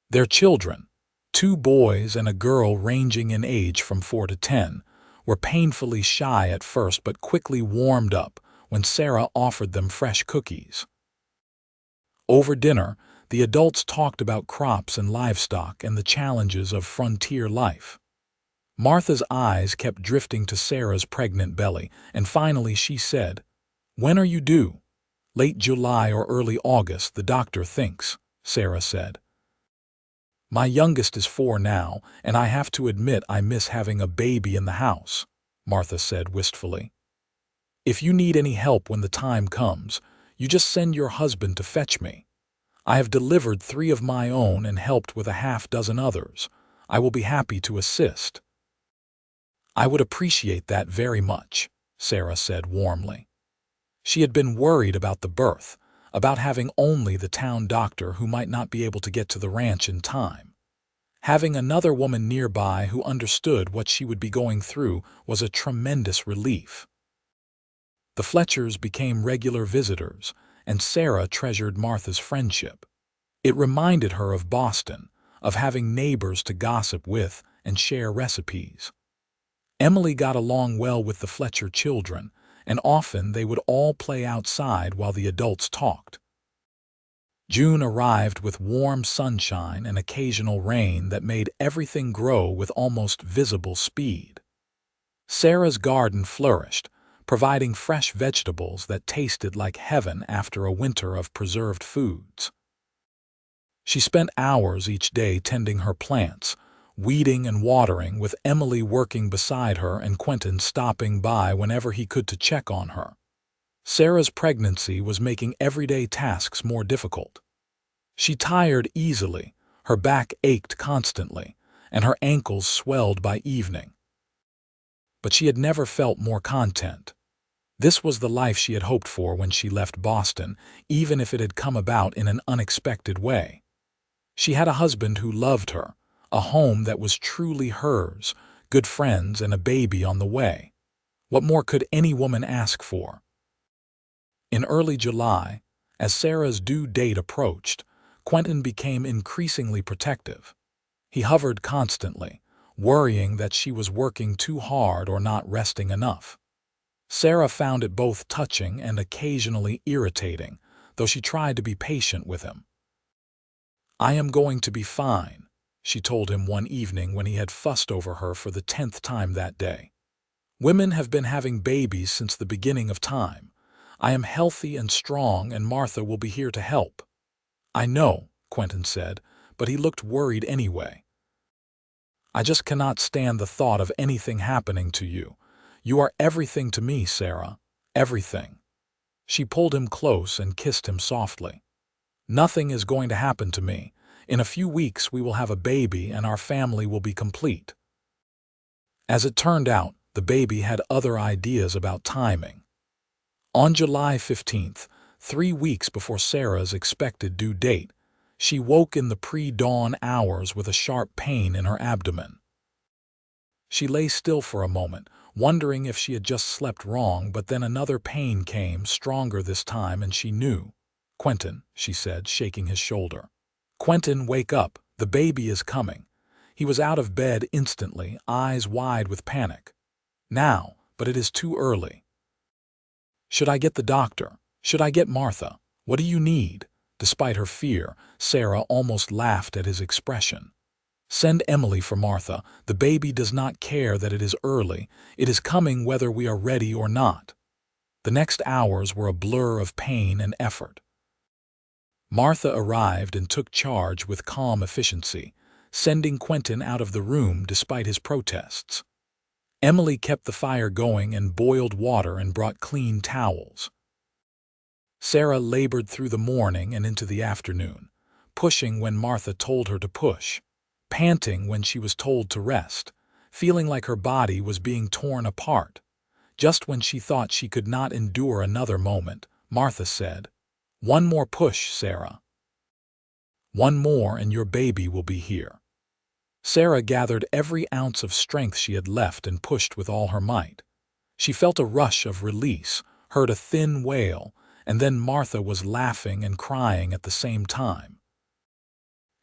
Their children, 2 boys and a girl ranging in age from 4 to 10, were painfully shy at first but quickly warmed up when Sarah offered them fresh cookies. Over dinner, the adults talked about crops and livestock and the challenges of frontier life. Martha's eyes kept drifting to Sarah's pregnant belly, and finally she said, "When are you due?" "Late July or early August, the doctor thinks," Sarah said. "My youngest is 4 now, and I have to admit I miss having a baby in the house," Martha said wistfully. "If you need any help when the time comes, you just send your husband to fetch me. I have delivered 3 of my own and helped with a half-dozen others. I will be happy to assist." "I would appreciate that very much," Sarah said warmly. She had been worried about the birth, about having only the town doctor who might not be able to get to the ranch in time. Having another woman nearby who understood what she would be going through was a tremendous relief. The Fletchers became regular visitors, and Sarah treasured Martha's friendship. It reminded her of Boston, of having neighbors to gossip with and share recipes. Emily got along well with the Fletcher children, and often they would all play outside while the adults talked. June arrived with warm sunshine and occasional rain that made everything grow with almost visible speed. Sarah's garden flourished, providing fresh vegetables that tasted like heaven after a winter of preserved foods. She spent hours each day tending her plants, weeding and watering, with Emily working beside her and Quentin stopping by whenever he could to check on her. Sarah's pregnancy was making everyday tasks more difficult. She tired easily, her back ached constantly, and her ankles swelled by evening. But she had never felt more content. This was the life she had hoped for when she left Boston, even if it had come about in an unexpected way. She had a husband who loved her, a home that was truly hers, good friends, and a baby on the way. What more could any woman ask for? In early July, as Sarah's due date approached, Quentin became increasingly protective. He hovered constantly, worrying that she was working too hard or not resting enough. Sarah found it both touching and occasionally irritating, though she tried to be patient with him. "I am going to be fine," she told him one evening when he had fussed over her for the 10th time that day. "Women have been having babies since the beginning of time. I am healthy and strong, and Martha will be here to help." "I know," Quentin said, but he looked worried anyway. "I just cannot stand the thought of anything happening to you. You are everything to me, Sarah, everything." She pulled him close and kissed him softly. "Nothing is going to happen to me. In a few weeks we will have a baby and our family will be complete." As it turned out, the baby had other ideas about timing. On July 15th, 3 weeks before Sarah's expected due date, she woke in the pre-dawn hours with a sharp pain in her abdomen. She lay still for a moment, wondering if she had just slept wrong, but then another pain came, stronger this time, and she knew. "Quentin," she said, shaking his shoulder. "Quentin, wake up. The baby is coming." He was out of bed instantly, eyes wide with panic. "Now, but it is too early." "Should I get the doctor? Should I get Martha? What do you need?" Despite her fear, Sarah almost laughed at his expression. "Send Emily for Martha. The baby does not care that it is early. It is coming whether we are ready or not." The next hours were a blur of pain and effort. Martha arrived and took charge with calm efficiency, sending Quentin out of the room despite his protests. Emily kept the fire going and boiled water and brought clean towels. Sarah labored through the morning and into the afternoon, pushing when Martha told her to push, panting when she was told to rest, feeling like her body was being torn apart. Just when she thought she could not endure another moment, Martha said, "One more push, Sarah. One more and your baby will be here." Sarah gathered every ounce of strength she had left and pushed with all her might. She felt a rush of release, heard a thin wail, and then Martha was laughing and crying at the same time.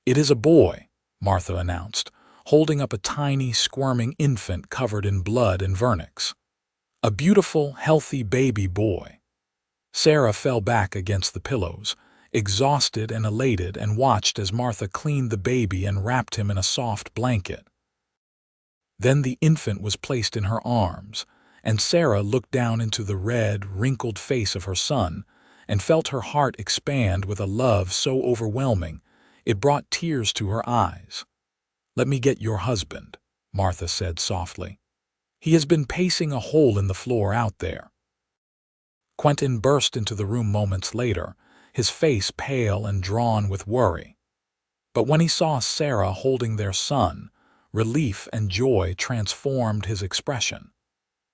"It is a boy," Martha announced, holding up a tiny, squirming infant covered in blood and vernix. "A beautiful, healthy baby boy." Sarah fell back against the pillows, exhausted and elated, and watched as Martha cleaned the baby and wrapped him in a soft blanket. Then the infant was placed in her arms, and Sarah looked down into the red, wrinkled face of her son and felt her heart expand with a love so overwhelming it brought tears to her eyes. "Let me get your husband," Martha said softly. "He has been pacing a hole in the floor out there." Quentin burst into the room moments later, his face pale and drawn with worry. But when he saw Sarah holding their son, relief and joy transformed his expression.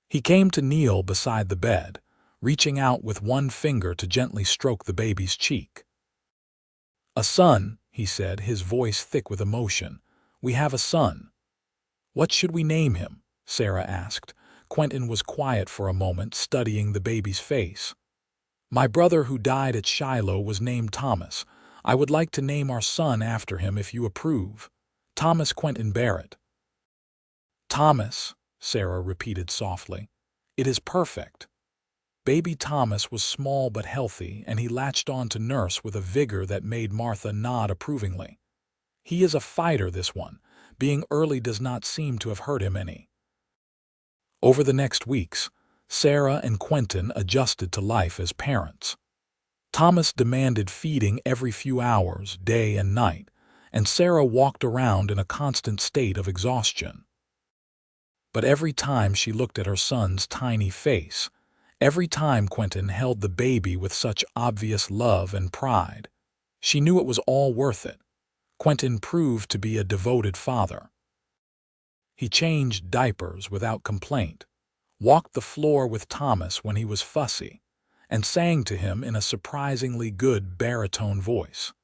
He came to kneel beside the bed, reaching out with one finger to gently stroke the baby's cheek. "A son," he said, his voice thick with emotion. "We have a son." "What should we name him?" Sarah asked. Quentin was quiet for a moment, studying the baby's face. "My brother who died at Shiloh was named Thomas. I would like to name our son after him if you approve. Thomas Quentin Barrett." "Thomas," Sarah repeated softly. "It is perfect." Baby Thomas was small but healthy, and he latched on to Nurse with a vigor that made Martha nod approvingly. "He is a fighter, this one. Being early does not seem to have hurt him any." Over the next weeks, Sarah and Quentin adjusted to life as parents. Thomas demanded feeding every few hours, day and night, and Sarah walked around in a constant state of exhaustion. But every time she looked at her son's tiny face, every time Quentin held the baby with such obvious love and pride, she knew it was all worth it. Quentin proved to be a devoted father. He changed diapers without complaint, walked the floor with Thomas when he was fussy, and sang to him in a surprisingly good baritone voice.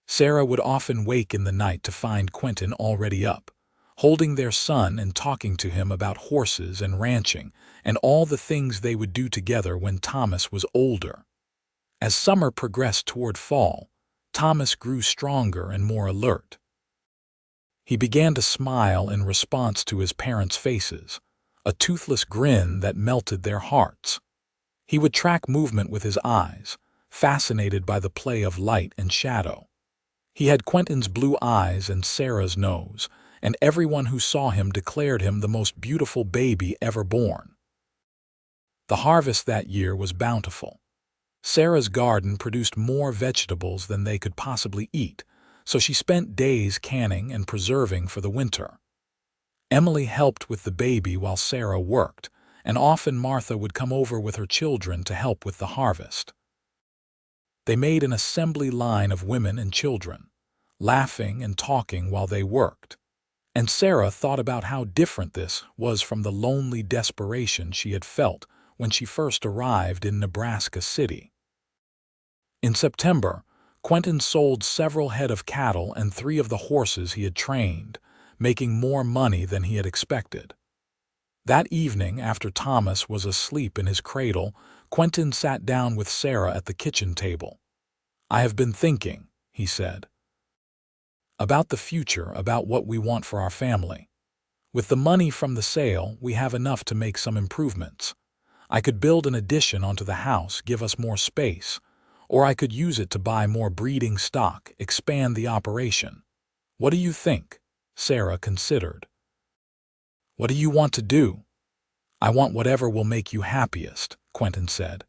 Sarah would often wake in the night to find Quentin already up, holding their son and talking to him about horses and ranching and all the things they would do together when Thomas was older. As summer progressed toward fall, Thomas grew stronger and more alert. He began to smile in response to his parents' faces, a toothless grin that melted their hearts. He would track movement with his eyes, fascinated by the play of light and shadow. He had Quentin's blue eyes and Sarah's nose, and everyone who saw him declared him the most beautiful baby ever born. The harvest that year was bountiful. Sarah's garden produced more vegetables than they could possibly eat, so she spent days canning and preserving for the winter. Emily helped with the baby while Sarah worked, and often Martha would come over with her children to help with the harvest. They made an assembly line of women and children, laughing and talking while they worked, and Sarah thought about how different this was from the lonely desperation she had felt when she first arrived in Nebraska City. In September, Quentin sold several head of cattle and 3 of the horses he had trained, making more money than he had expected. That evening, after Thomas was asleep in his cradle, Quentin sat down with Sarah at the kitchen table. "I have been thinking," he said, "about the future, about what we want for our family. With the money from the sale, we have enough to make some improvements. I could build an addition onto the house, give us more space, or I could use it to buy more breeding stock, expand the operation. What do you think?" Sarah considered. "What do you want to do?" "I want whatever will make you happiest," Quentin said.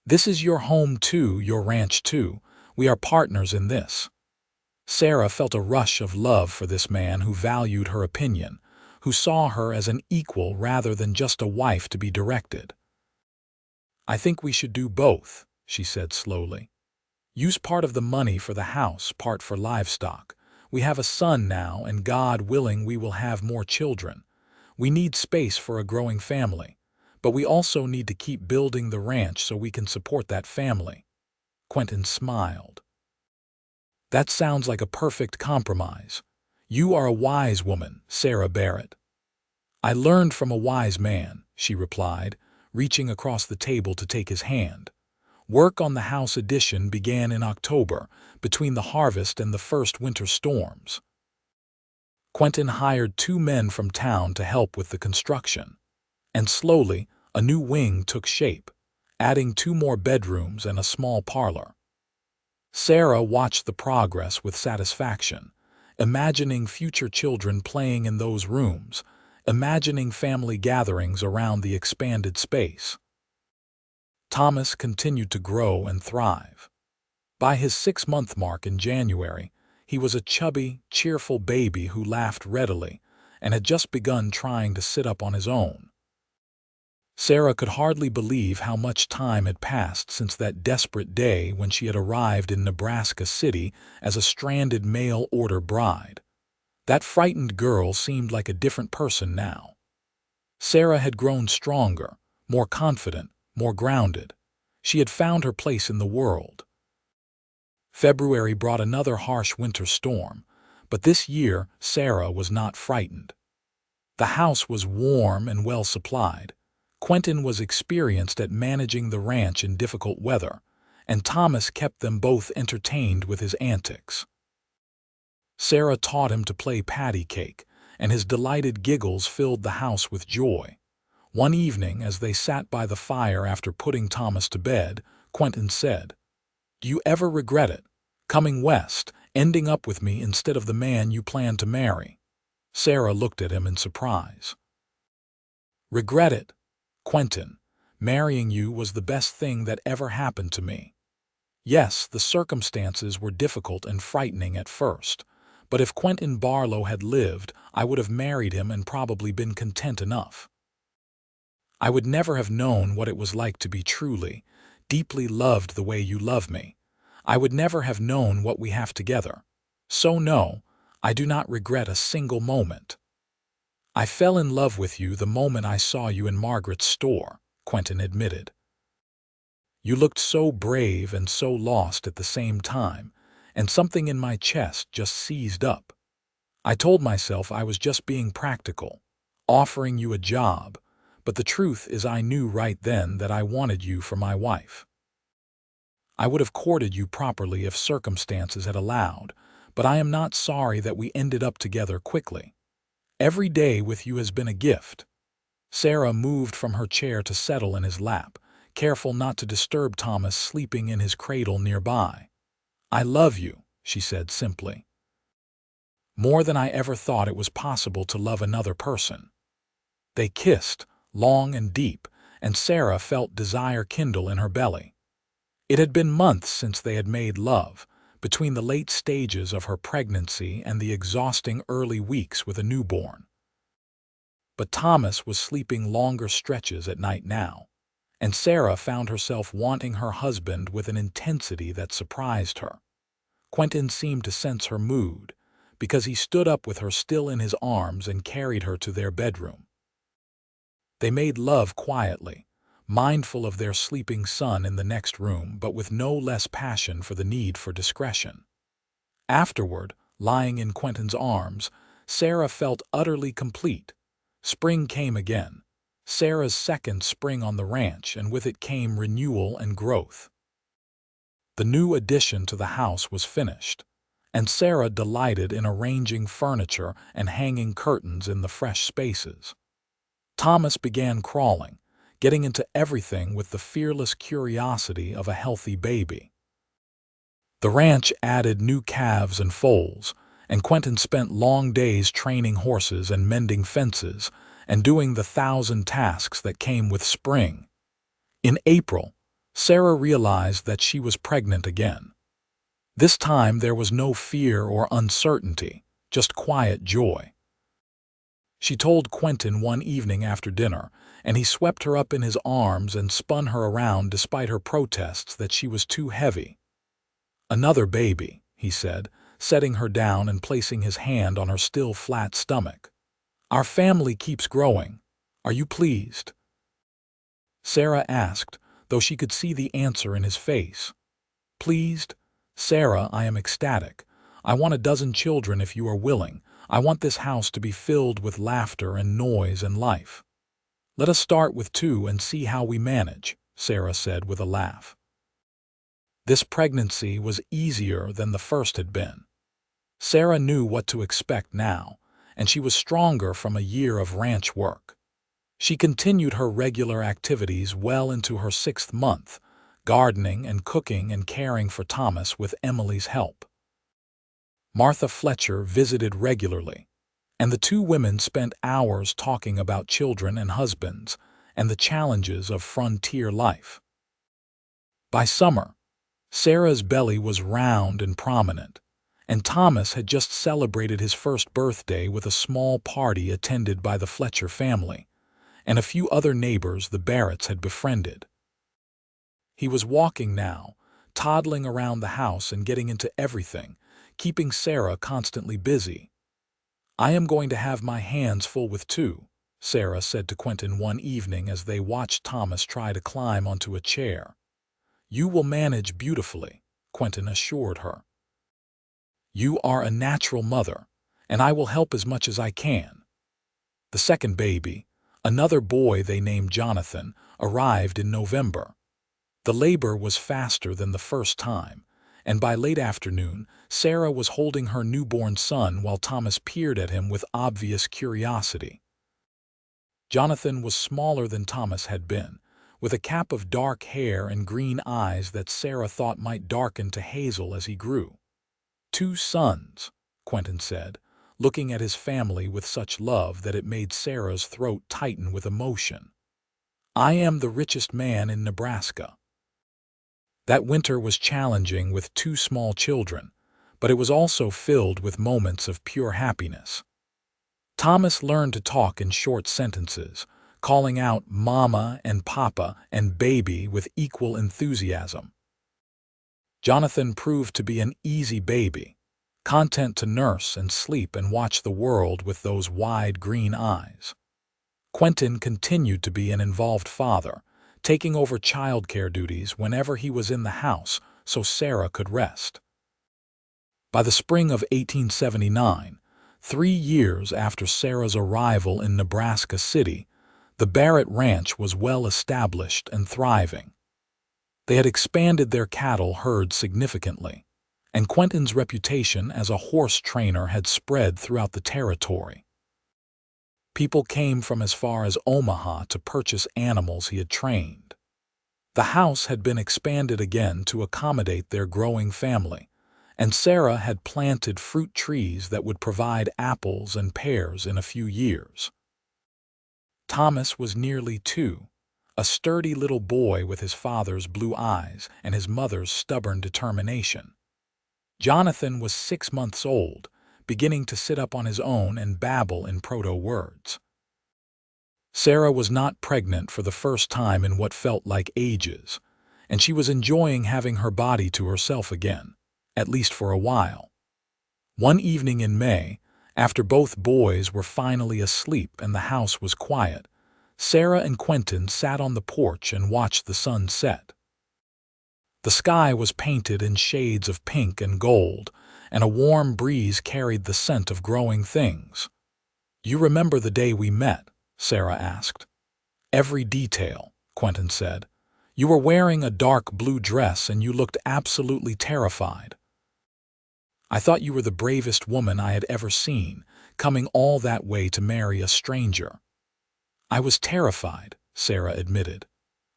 "This is your home too, your ranch too. We are partners in this." Sarah felt a rush of love for this man who valued her opinion, who saw her as an equal rather than just a wife to be directed. "I think we should do both," she said slowly. "Use part of the money for the house, part for livestock. We have a son now, and God willing we will have more children. We need space for a growing family, but we also need to keep building the ranch so we can support that family." Quentin smiled. "That sounds like a perfect compromise. You are a wise woman, Sarah Barrett." "I learned from a wise man," she replied, reaching across the table to take his hand. Work on the house addition began in October, between the harvest and the first winter storms. Quentin hired 2 men from town to help with the construction, and slowly a new wing took shape, adding 2 more bedrooms and a small parlor. Sarah watched the progress with satisfaction, imagining future children playing in those rooms, imagining family gatherings around the expanded space. Thomas continued to grow and thrive. By his 6-month mark in January, he was a chubby, cheerful baby who laughed readily and had just begun trying to sit up on his own. Sarah could hardly believe how much time had passed since that desperate day when she had arrived in Nebraska City as a stranded mail-order bride. That frightened girl seemed like a different person now. Sarah had grown stronger, more confident, more grounded. She had found her place in the world. February brought another harsh winter storm, but this year Sarah was not frightened. The house was warm and well supplied. Quentin was experienced at managing the ranch in difficult weather, and Thomas kept them both entertained with his antics. Sarah taught him to play patty cake, and his delighted giggles filled the house with joy. One evening, as they sat by the fire after putting Thomas to bed, Quentin said, "Do you ever regret it, coming west, ending up with me instead of the man you planned to marry?" Sarah looked at him in surprise. "Regret it, Quentin. Marrying you was the best thing that ever happened to me. Yes, the circumstances were difficult and frightening at first, but if Quentin Barlow had lived, I would have married him and probably been content enough. I would never have known what it was like to be truly, deeply loved the way you love me. I would never have known what we have together. So no, I do not regret a single moment. I fell in love with you the moment I saw you in Margaret's store," Quentin admitted. "You looked so brave and so lost at the same time, and something in my chest just seized up. I told myself I was just being practical, offering you a job, but the truth is I knew right then that I wanted you for my wife. I would have courted you properly if circumstances had allowed, but I am not sorry that we ended up together quickly. Every day with you has been a gift." Sarah moved from her chair to settle in his lap, careful not to disturb Thomas sleeping in his cradle nearby. "I love you," she said simply. "More than I ever thought it was possible to love another person." They kissed, long and deep, and Sarah felt desire kindle in her belly. It had been months since they had made love, between the late stages of her pregnancy and the exhausting early weeks with a newborn. But Thomas was sleeping longer stretches at night now, and Sarah found herself wanting her husband with an intensity that surprised her. Quentin seemed to sense her mood, because he stood up with her still in his arms and carried her to their bedroom. They made love quietly, mindful of their sleeping son in the next room, but with no less passion for the need for discretion. Afterward, lying in Quentin's arms, Sarah felt utterly complete. Spring came again, Sarah's second spring on the ranch, and with it came renewal and growth. The new addition to the house was finished, and Sarah delighted in arranging furniture and hanging curtains in the fresh spaces. Thomas began crawling, getting into everything with the fearless curiosity of a healthy baby. The ranch added new calves and foals, and Quentin spent long days training horses and mending fences and doing the 1,000 tasks that came with spring. In April, Sarah realized that she was pregnant again. This time there was no fear or uncertainty, just quiet joy. She told Quentin one evening after dinner, and he swept her up in his arms and spun her around despite her protests that she was too heavy. "Another baby," he said, setting her down and placing his hand on her still flat stomach. "Our family keeps growing. Are you pleased?" Sarah asked, though she could see the answer in his face. "Pleased? Sarah, I am ecstatic. I want a dozen children if you are willing. I want this house to be filled with laughter and noise and life." "Let us start with 2 and see how we manage," Sarah said with a laugh. This pregnancy was easier than the first had been. Sarah knew what to expect now, and she was stronger from a year of ranch work. She continued her regular activities well into her 6th month, gardening and cooking and caring for Thomas with Emily's help. Martha Fletcher visited regularly, and the 2 women spent hours talking about children and husbands and the challenges of frontier life. By summer, Sarah's belly was round and prominent, and Thomas had just celebrated his first birthday with a small party attended by the Fletcher family and a few other neighbors the Barretts had befriended. He was walking now, toddling around the house and getting into everything, keeping Sarah constantly busy. "I am going to have my hands full with 2. Sarah said to Quentin one evening as they watched Thomas try to climb onto a chair. "You will manage beautifully," Quentin assured her. "You are a natural mother, and I will help as much as I can." The second baby, another boy they named Jonathan, arrived in November. The labor was faster than the first time, and by late afternoon, Sarah was holding her newborn son while Thomas peered at him with obvious curiosity. Jonathan was smaller than Thomas had been, with a cap of dark hair and green eyes that Sarah thought might darken to hazel as he grew. "Two sons," Quentin said, looking at his family with such love that it made Sarah's throat tighten with emotion. "I am the richest man in Nebraska." That winter was challenging with two small children, but it was also filled with moments of pure happiness. Thomas learned to talk in short sentences, calling out "mama" and "papa" and "baby" with equal enthusiasm. Jonathan proved to be an easy baby, content to nurse and sleep and watch the world with those wide green eyes. Quentin continued to be an involved father, taking over childcare duties whenever he was in the house so Sarah could rest. By the spring of 1879, 3 years after Sarah's arrival in Nebraska City, the Barrett Ranch was well established and thriving. They had expanded their cattle herd significantly, and Quentin's reputation as a horse trainer had spread throughout the territory. People came from as far as Omaha to purchase animals he had trained. The house had been expanded again to accommodate their growing family, and Sarah had planted fruit trees that would provide apples and pears in a few years. Thomas was nearly 2, a sturdy little boy with his father's blue eyes and his mother's stubborn determination. Jonathan was 6 months old, beginning to sit up on his own and babble in proto-words. Sarah was not pregnant for the first time in what felt like ages, and she was enjoying having her body to herself again, at least for a while. One evening in May, after both boys were finally asleep and the house was quiet, Sarah and Quentin sat on the porch and watched the sun set. The sky was painted in shades of pink and gold, and a warm breeze carried the scent of growing things. "You remember the day we met?" Sarah asked. "Every detail," Quentin said. "You were wearing a dark blue dress and you looked absolutely terrified. I thought you were the bravest woman I had ever seen, coming all that way to marry a stranger." "I was terrified," Sarah admitted.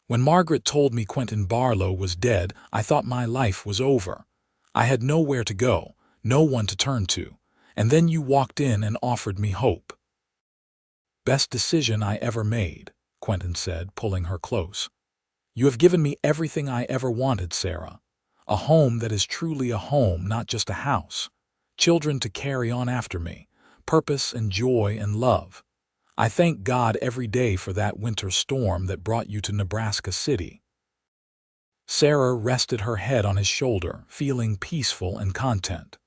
"When Margaret told me Quentin Barlow was dead, I thought my life was over. I had nowhere to go, no one to turn to, and then you walked in and offered me hope." "Best decision I ever made," Quentin said, pulling her close. "You have given me everything I ever wanted, Sarah. A home that is truly a home, not just a house. Children to carry on after me, purpose and joy and love. I thank God every day for that winter storm that brought you to Nebraska City." Sarah rested her head on his shoulder, feeling peaceful and content.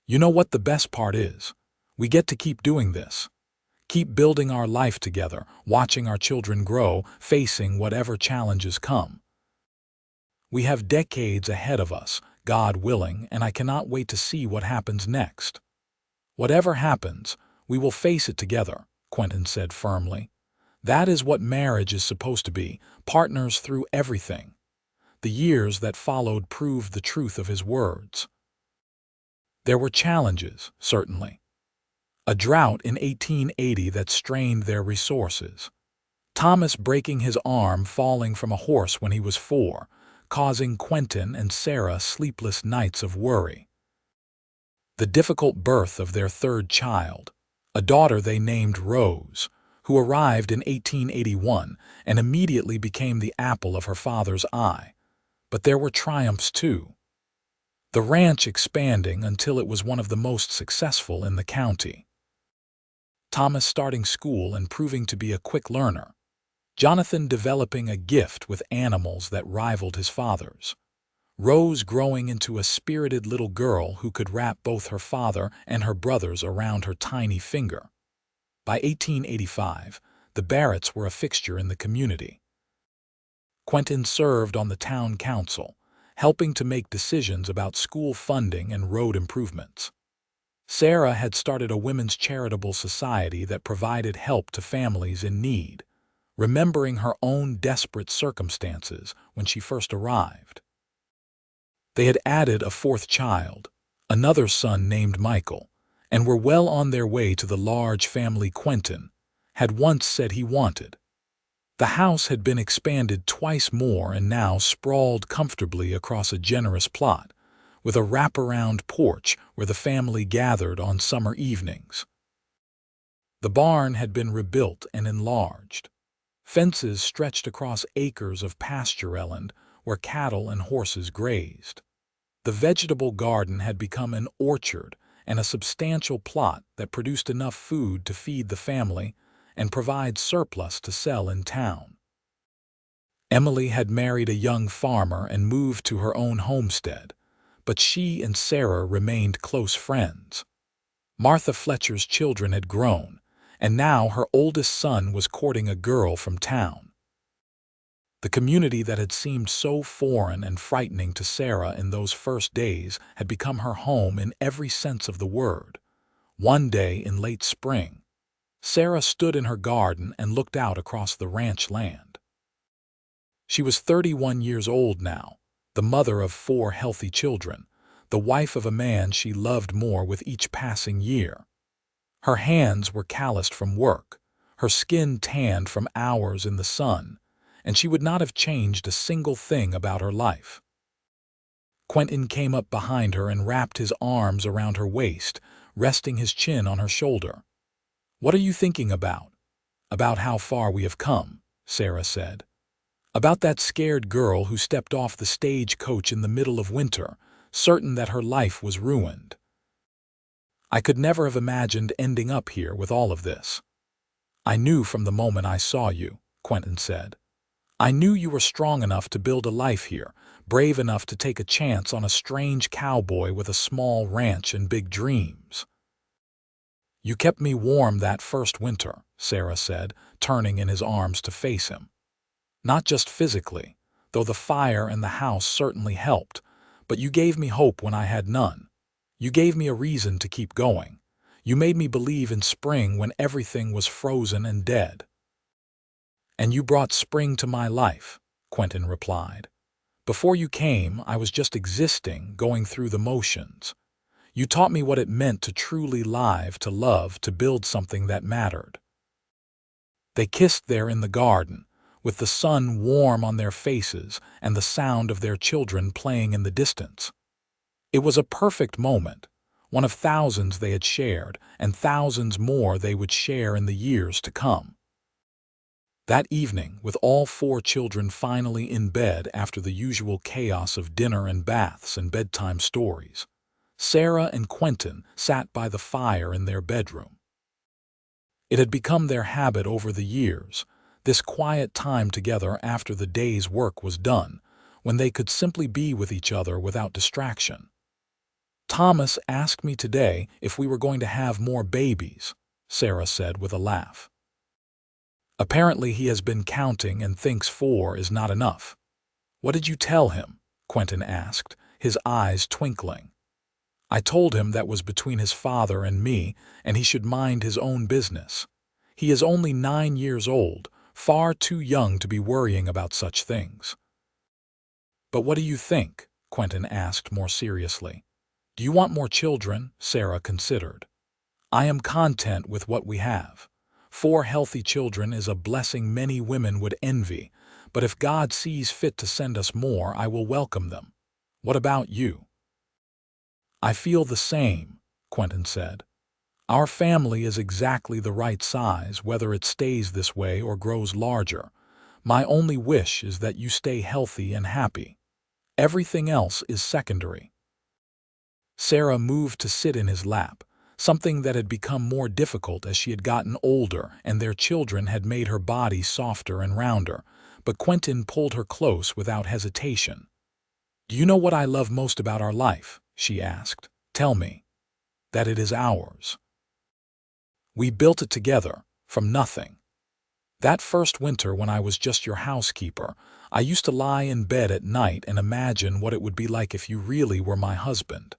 "You know what the best part is? We get to keep doing this. Keep building our life together, watching our children grow, facing whatever challenges come. We have decades ahead of us, God willing, and I cannot wait to see what happens next." "Whatever happens, we will face it together," Quentin said firmly. "That is what marriage is supposed to be, partners through everything." The years that followed proved the truth of his words. There were challenges, certainly. A drought in 1880 that strained their resources. Thomas breaking his arm falling from a horse when he was 4, causing Quentin and Sarah sleepless nights of worry. The difficult birth of their third child, a daughter they named Rose, who arrived in 1881 and immediately became the apple of her father's eye. But there were triumphs too. The ranch expanding until it was one of the most successful in the county. Thomas starting school and proving to be a quick learner. Jonathan developing a gift with animals that rivaled his father's. Rose growing into a spirited little girl who could wrap both her father and her brothers around her tiny finger. By 1885, the Barretts were a fixture in the community. Quentin served on the town council, helping to make decisions about school funding and road improvements. Sarah had started a women's charitable society that provided help to families in need, remembering her own desperate circumstances when she first arrived. They had added a fourth child, another son named Michael, and were well on their way to the large family Quentin had once said he wanted. The house had been expanded twice more and now sprawled comfortably across a generous plot, with a wraparound porch where the family gathered on summer evenings. The barn had been rebuilt and enlarged. Fences stretched across acres of pastureland where cattle and horses grazed. The vegetable garden had become an orchard and a substantial plot that produced enough food to feed the family and provide surplus to sell in town. Emily had married a young farmer and moved to her own homestead, but she and Sarah remained close friends. Martha Fletcher's children had grown, and now her oldest son was courting a girl from town. The community that had seemed so foreign and frightening to Sarah in those first days had become her home in every sense of the word. One day in late spring, Sarah stood in her garden and looked out across the ranch land. She was 31 years old now, the mother of 4 healthy children, the wife of a man she loved more with each passing year. Her hands were calloused from work, her skin tanned from hours in the sun, and she would not have changed a single thing about her life. Quentin came up behind her and wrapped his arms around her waist, resting his chin on her shoulder. "What are you thinking about?" "About how far we have come," Sarah said. "About that scared girl who stepped off the stagecoach in the middle of winter, certain that her life was ruined. I could never have imagined ending up here with all of this." "I knew from the moment I saw you," Quentin said. "I knew you were strong enough to build a life here, brave enough to take a chance on a strange cowboy with a small ranch and big dreams." "You kept me warm that first winter," Sarah said, turning in his arms to face him. "Not just physically, though the fire and the house certainly helped, but you gave me hope when I had none. You gave me a reason to keep going. You made me believe in spring when everything was frozen and dead." "And you brought spring to my life," Quentin replied. "Before you came, I was just existing, going through the motions. You taught me what it meant to truly live, to love, to build something that mattered." They kissed there in the garden, with the sun warm on their faces and the sound of their children playing in the distance. It was a perfect moment, one of thousands they had shared, and thousands more they would share in the years to come. That evening, with all 4 children finally in bed after the usual chaos of dinner and baths and bedtime stories, Sarah and Quentin sat by the fire in their bedroom. It had become their habit over the years, this quiet time together after the day's work was done, when they could simply be with each other without distraction. "Thomas asked me today if we were going to have more babies," Sarah said with a laugh. "Apparently he has been counting and thinks 4 is not enough." "What did you tell him?" Quentin asked, his eyes twinkling. "I told him that was between his father and me, and he should mind his own business. He is only 9 years old, far too young to be worrying about such things." "But what do you think?" Quentin asked more seriously. "Do you want more children?" Sarah considered. "I am content with what we have. 4 healthy children is a blessing many women would envy, but if God sees fit to send us more, I will welcome them. What about you?" "I feel the same," Quentin said. "Our family is exactly the right size, whether it stays this way or grows larger. My only wish is that you stay healthy and happy. Everything else is secondary." Sarah moved to sit in his lap, something that had become more difficult as she had gotten older and their children had made her body softer and rounder, but Quentin pulled her close without hesitation. "Do you know what I love most about our life?" she asked. "Tell me." "That it is ours." We built it together, from nothing. That first winter when I was just your housekeeper, I used to lie in bed at night and imagine what it would be like if you really were my husband.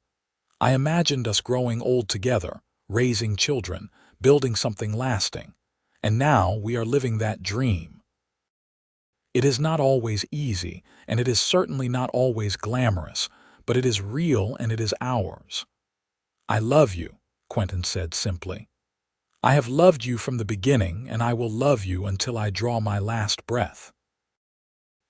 I imagined us growing old together, raising children, building something lasting. And now we are living that dream. It is not always easy, and it is certainly not always glamorous, but it is real and it is ours. I love you, Quentin said simply. I have loved you from the beginning, and I will love you until I draw my last breath.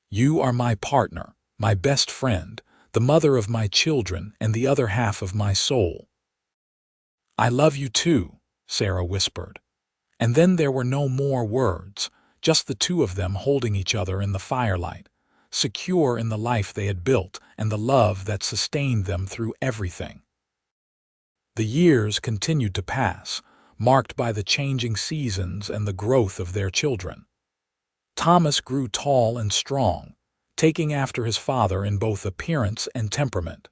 You are my partner, my best friend, the mother of my children, and the other half of my soul. I love you too, Sarah whispered. And then there were no more words, just the two of them holding each other in the firelight, secure in the life they had built and the love that sustained them through everything. The years continued to pass, marked by the changing seasons and the growth of their children. Thomas grew tall and strong, taking after his father in both appearance and temperament.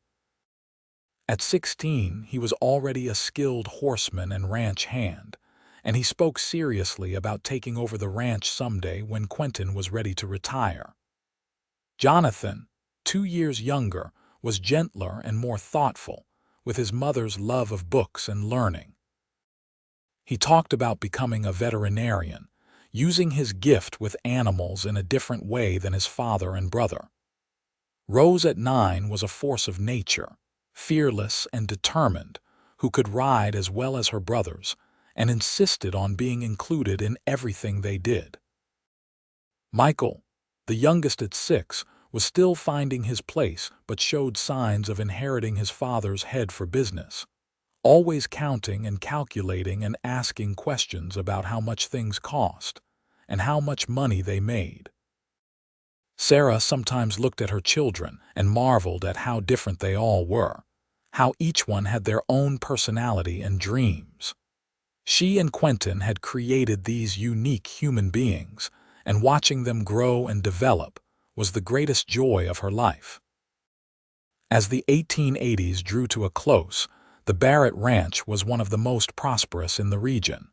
At 16, he was already a skilled horseman and ranch hand, and he spoke seriously about taking over the ranch someday when Quentin was ready to retire. Jonathan, 2 years younger, was gentler and more thoughtful, with his mother's love of books and learning. He talked about becoming a veterinarian, using his gift with animals in a different way than his father and brother. Rose at 9 was a force of nature, fearless and determined, who could ride as well as her brothers, and insisted on being included in everything they did. Michael, the youngest at 6, was still finding his place but showed signs of inheriting his father's head for business, always counting and calculating and asking questions about how much things cost and how much money they made. Sarah sometimes looked at her children and marveled at how different they all were, how each one had their own personality and dreams. She and Quentin had created these unique human beings, and watching them grow and develop was the greatest joy of her life. As the 1880s drew to a close, the Barrett Ranch was one of the most prosperous in the region.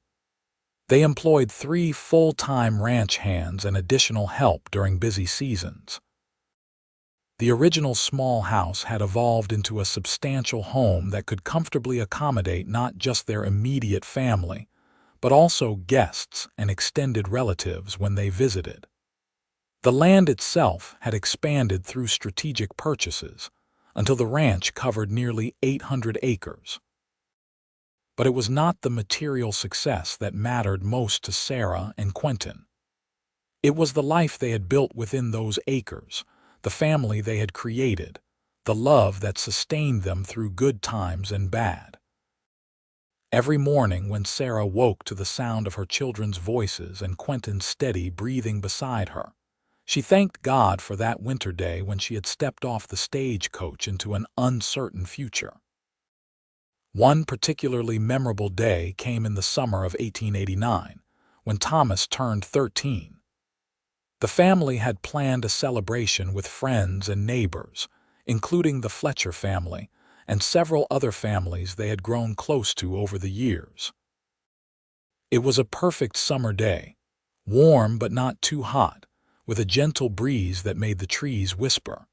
They employed 3 full-time ranch hands and additional help during busy seasons. The original small house had evolved into a substantial home that could comfortably accommodate not just their immediate family, but also guests and extended relatives when they visited. The land itself had expanded through strategic purchases until the ranch covered nearly 800 acres. But it was not the material success that mattered most to Sarah and Quentin. It was the life they had built within those acres, the family they had created, the love that sustained them through good times and bad. Every morning when Sarah woke to the sound of her children's voices and Quentin's steady breathing beside her, she thanked God for that winter day when she had stepped off the stagecoach into an uncertain future. One particularly memorable day came in the summer of 1889, when Thomas turned 13. The family had planned a celebration with friends and neighbors, including the Fletcher family and several other families they had grown close to over the years. It was a perfect summer day, warm but not too hot, with a gentle breeze that made the trees whisper.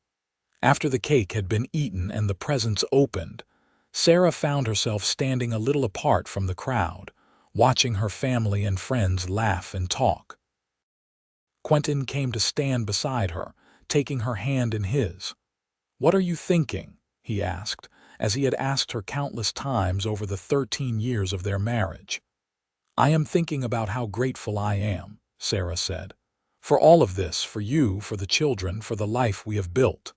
After the cake had been eaten and the presents opened, Sarah found herself standing a little apart from the crowd, watching her family and friends laugh and talk. Quentin came to stand beside her, taking her hand in his. "What are you thinking?" he asked, as he had asked her countless times over the 13 years of their marriage. "I am thinking about how grateful I am," Sarah said, "for all of this, for you, for the children, for the life we have built.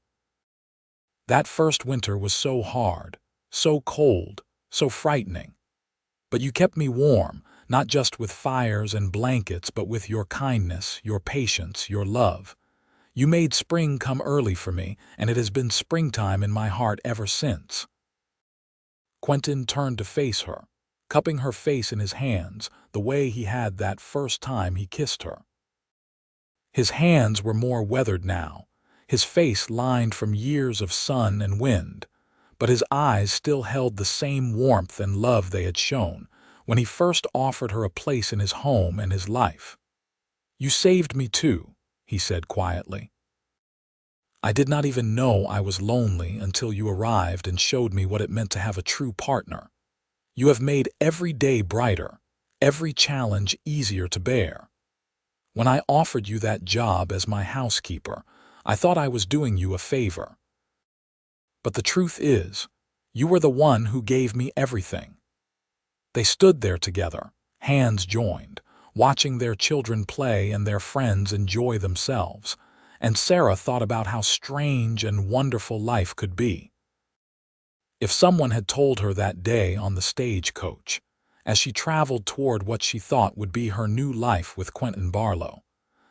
That first winter was so hard, so cold, so frightening. But you kept me warm, not just with fires and blankets, but with your kindness, your patience, your love. You made spring come early for me, and it has been springtime in my heart ever since." Quentin turned to face her, cupping her face in his hands the way he had that first time he kissed her. His hands were more weathered now, his face lined from years of sun and wind, but his eyes still held the same warmth and love they had shown when he first offered her a place in his home and his life. "You saved me too," he said quietly. "I did not even know I was lonely until you arrived and showed me what it meant to have a true partner. You have made every day brighter, every challenge easier to bear. When I offered you that job as my housekeeper, I thought I was doing you a favor. But the truth is, you were the one who gave me everything." They stood there together, hands joined, watching their children play and their friends enjoy themselves, and Sarah thought about how strange and wonderful life could be. If someone had told her that day on the stagecoach, as she traveled toward what she thought would be her new life with Quentin Barlow,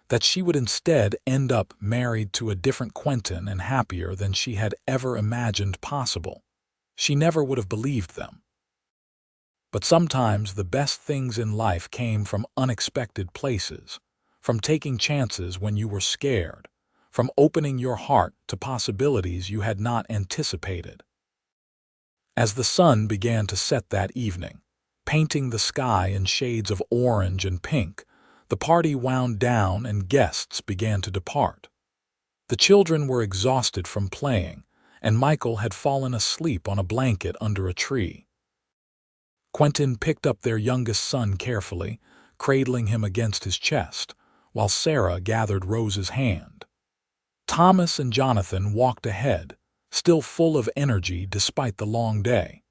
that she would instead end up married to a different Quentin and happier than she had ever imagined possible, she never would have believed them. But sometimes the best things in life came from unexpected places, from taking chances when you were scared, from opening your heart to possibilities you had not anticipated. As the sun began to set that evening, painting the sky in shades of orange and pink, the party wound down and guests began to depart. The children were exhausted from playing, and Michael had fallen asleep on a blanket under a tree. Quentin picked up their youngest son carefully, cradling him against his chest, while Sarah gathered Rose's hand. Thomas and Jonathan walked ahead, still full of energy despite the long day.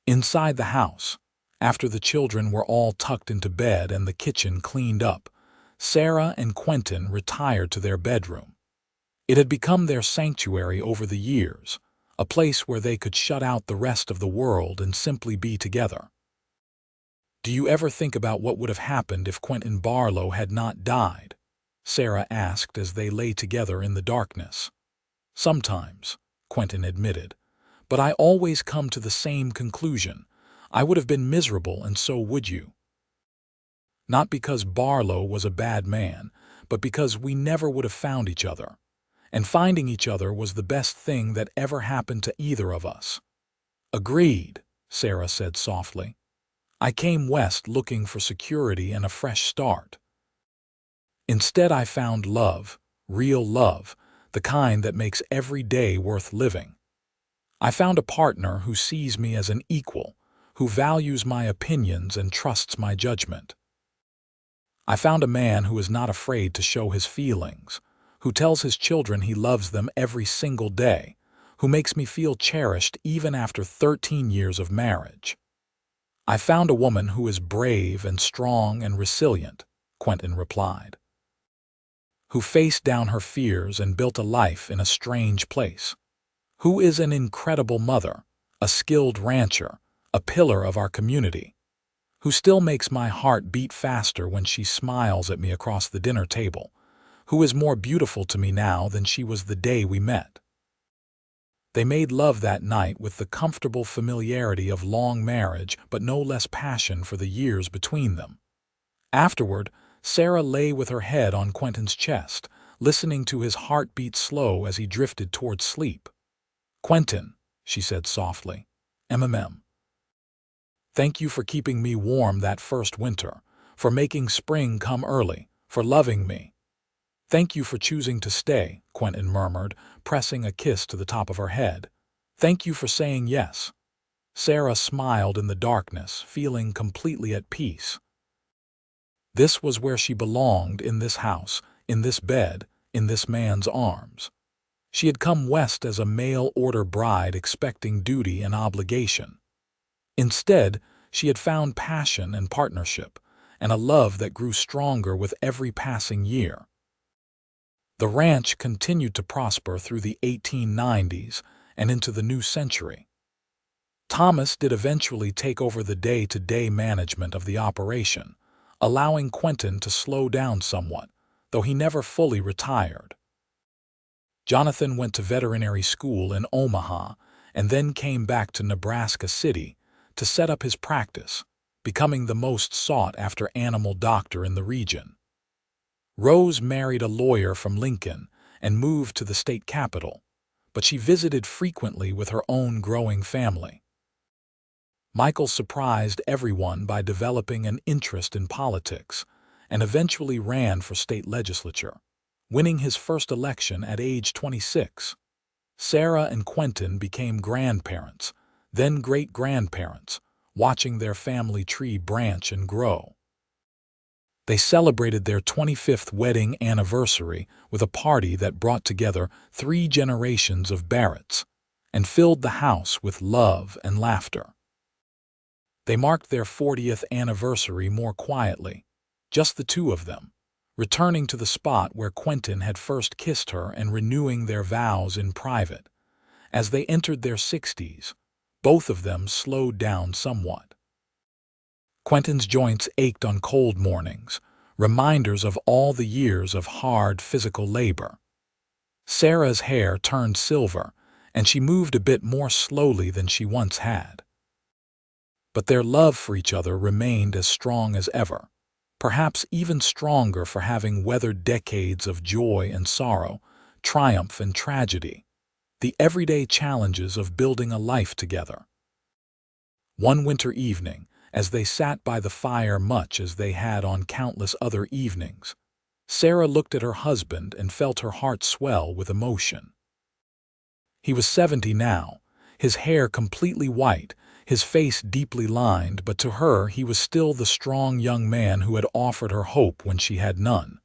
Inside the house, after the children were all tucked into bed and the kitchen cleaned up, Sarah and Quentin retired to their bedroom. It had become their sanctuary over the years, a place where they could shut out the rest of the world and simply be together. "Do you ever think about what would have happened if Quentin Barlow had not died?" Sarah asked as they lay together in the darkness. "Sometimes," Quentin admitted, "but I always come to the same conclusion. I would have been miserable, and so would you. Not because Barlow was a bad man, but because we never would have found each other. And finding each other was the best thing that ever happened to either of us." "Agreed," Sarah said softly. "I came west looking for security and a fresh start. Instead, I found love, real love, the kind that makes every day worth living. I found a partner who sees me as an equal, who values my opinions and trusts my judgment. I found a man who is not afraid to show his feelings, who tells his children he loves them every single day, who makes me feel cherished even after 13 years of marriage. I found a woman who is brave and strong and resilient," Quentin replied, "who faced down her fears and built a life in a strange place, who is an incredible mother, a skilled rancher, a pillar of our community, who still makes my heart beat faster when she smiles at me across the dinner table, who is more beautiful to me now than she was the day we met." They made love that night with the comfortable familiarity of long marriage, but no less passion for the years between them. Afterward, Sarah lay with her head on Quentin's chest, listening to his heart beat slow as he drifted toward sleep. "Quentin," she said softly, "MMM. Thank you for keeping me warm that first winter, for making spring come early, for loving me." "Thank you for choosing to stay," Quentin murmured, pressing a kiss to the top of her head. "Thank you for saying yes." Sarah smiled in the darkness, feeling completely at peace. This was where she belonged, in this house, in this bed, in this man's arms. She had come west as a mail-order bride expecting duty and obligation. Instead, she had found passion and partnership, and a love that grew stronger with every passing year. The ranch continued to prosper through the 1890s and into the new century. Thomas did eventually take over the day-to-day management of the operation, allowing Quentin to slow down somewhat, though he never fully retired. Jonathan went to veterinary school in Omaha and then came back to Nebraska City to set up his practice, becoming the most sought-after animal doctor in the region. Rose married a lawyer from Lincoln and moved to the state capital, but she visited frequently with her own growing family. Michael surprised everyone by developing an interest in politics and eventually ran for state legislature, winning his first election at age 26. Sarah and Quentin became grandparents, then great-grandparents, watching their family tree branch and grow. They celebrated their 25th wedding anniversary with a party that brought together 3 generations of Barretts and filled the house with love and laughter. They marked their 40th anniversary more quietly, just the two of them, returning to the spot where Quentin had first kissed her and renewing their vows in private. As they entered their 60s, both of them slowed down somewhat. Quentin's joints ached on cold mornings, reminders of all the years of hard physical labor. Sarah's hair turned silver, and she moved a bit more slowly than she once had. But their love for each other remained as strong as ever, perhaps even stronger for having weathered decades of joy and sorrow, triumph and tragedy, the everyday challenges of building a life together. One winter evening, as they sat by the fire much as they had on countless other evenings, Sarah looked at her husband and felt her heart swell with emotion. He was 70 now, his hair completely white, his face deeply lined, but to her he was still the strong young man who had offered her hope when she had none.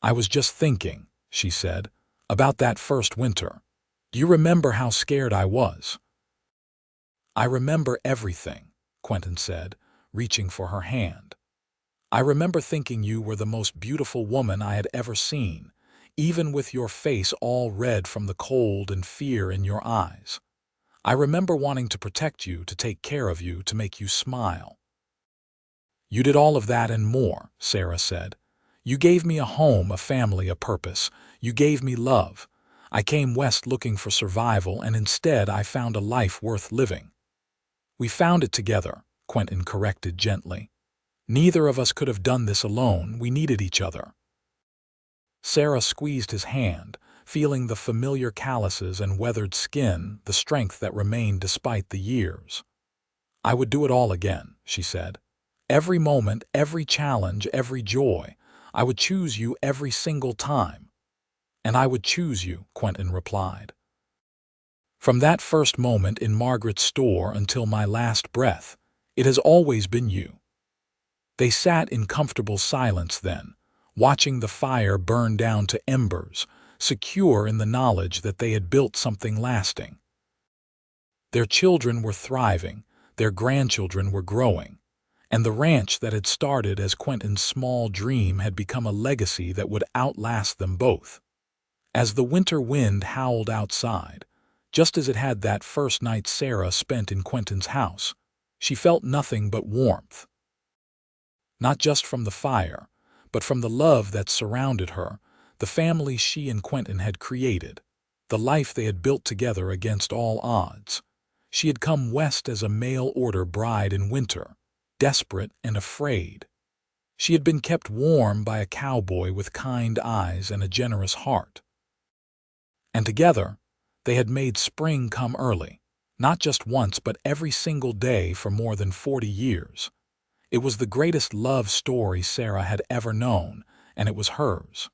"I was just thinking," she said, "about that first winter. Do you remember how scared I was?" "I remember everything," Quentin said, reaching for her hand. "I remember thinking you were the most beautiful woman I had ever seen, even with your face all red from the cold and fear in your eyes. I remember wanting to protect you, to take care of you, to make you smile." "You did all of that and more," Sarah said. "You gave me a home, a family, a purpose. You gave me love. I came west looking for survival, and instead I found a life worth living." "We found it together," Quentin corrected gently. "Neither of us could have done this alone. We needed each other." Sarah squeezed his hand, feeling the familiar calluses and weathered skin, the strength that remained despite the years. "I would do it all again," she said. "Every moment, every challenge, every joy. I would choose you every single time." "And I would choose you," Quentin replied. "From that first moment in Margaret's store until my last breath, it has always been you." They sat in comfortable silence then, watching the fire burn down to embers, secure in the knowledge that they had built something lasting. Their children were thriving, their grandchildren were growing, and the ranch that had started as Quentin's small dream had become a legacy that would outlast them both. As the winter wind howled outside, just as it had that first night Sarah spent in Quentin's house, she felt nothing but warmth. Not just from the fire, but from the love that surrounded her, the family she and Quentin had created, the life they had built together against all odds. She had come west as a mail-order bride in winter, desperate and afraid. She had been kept warm by a cowboy with kind eyes and a generous heart. And together, they had made spring come early, not just once but every single day for more than 40 years. It was the greatest love story Sarah had ever known, and it was hers.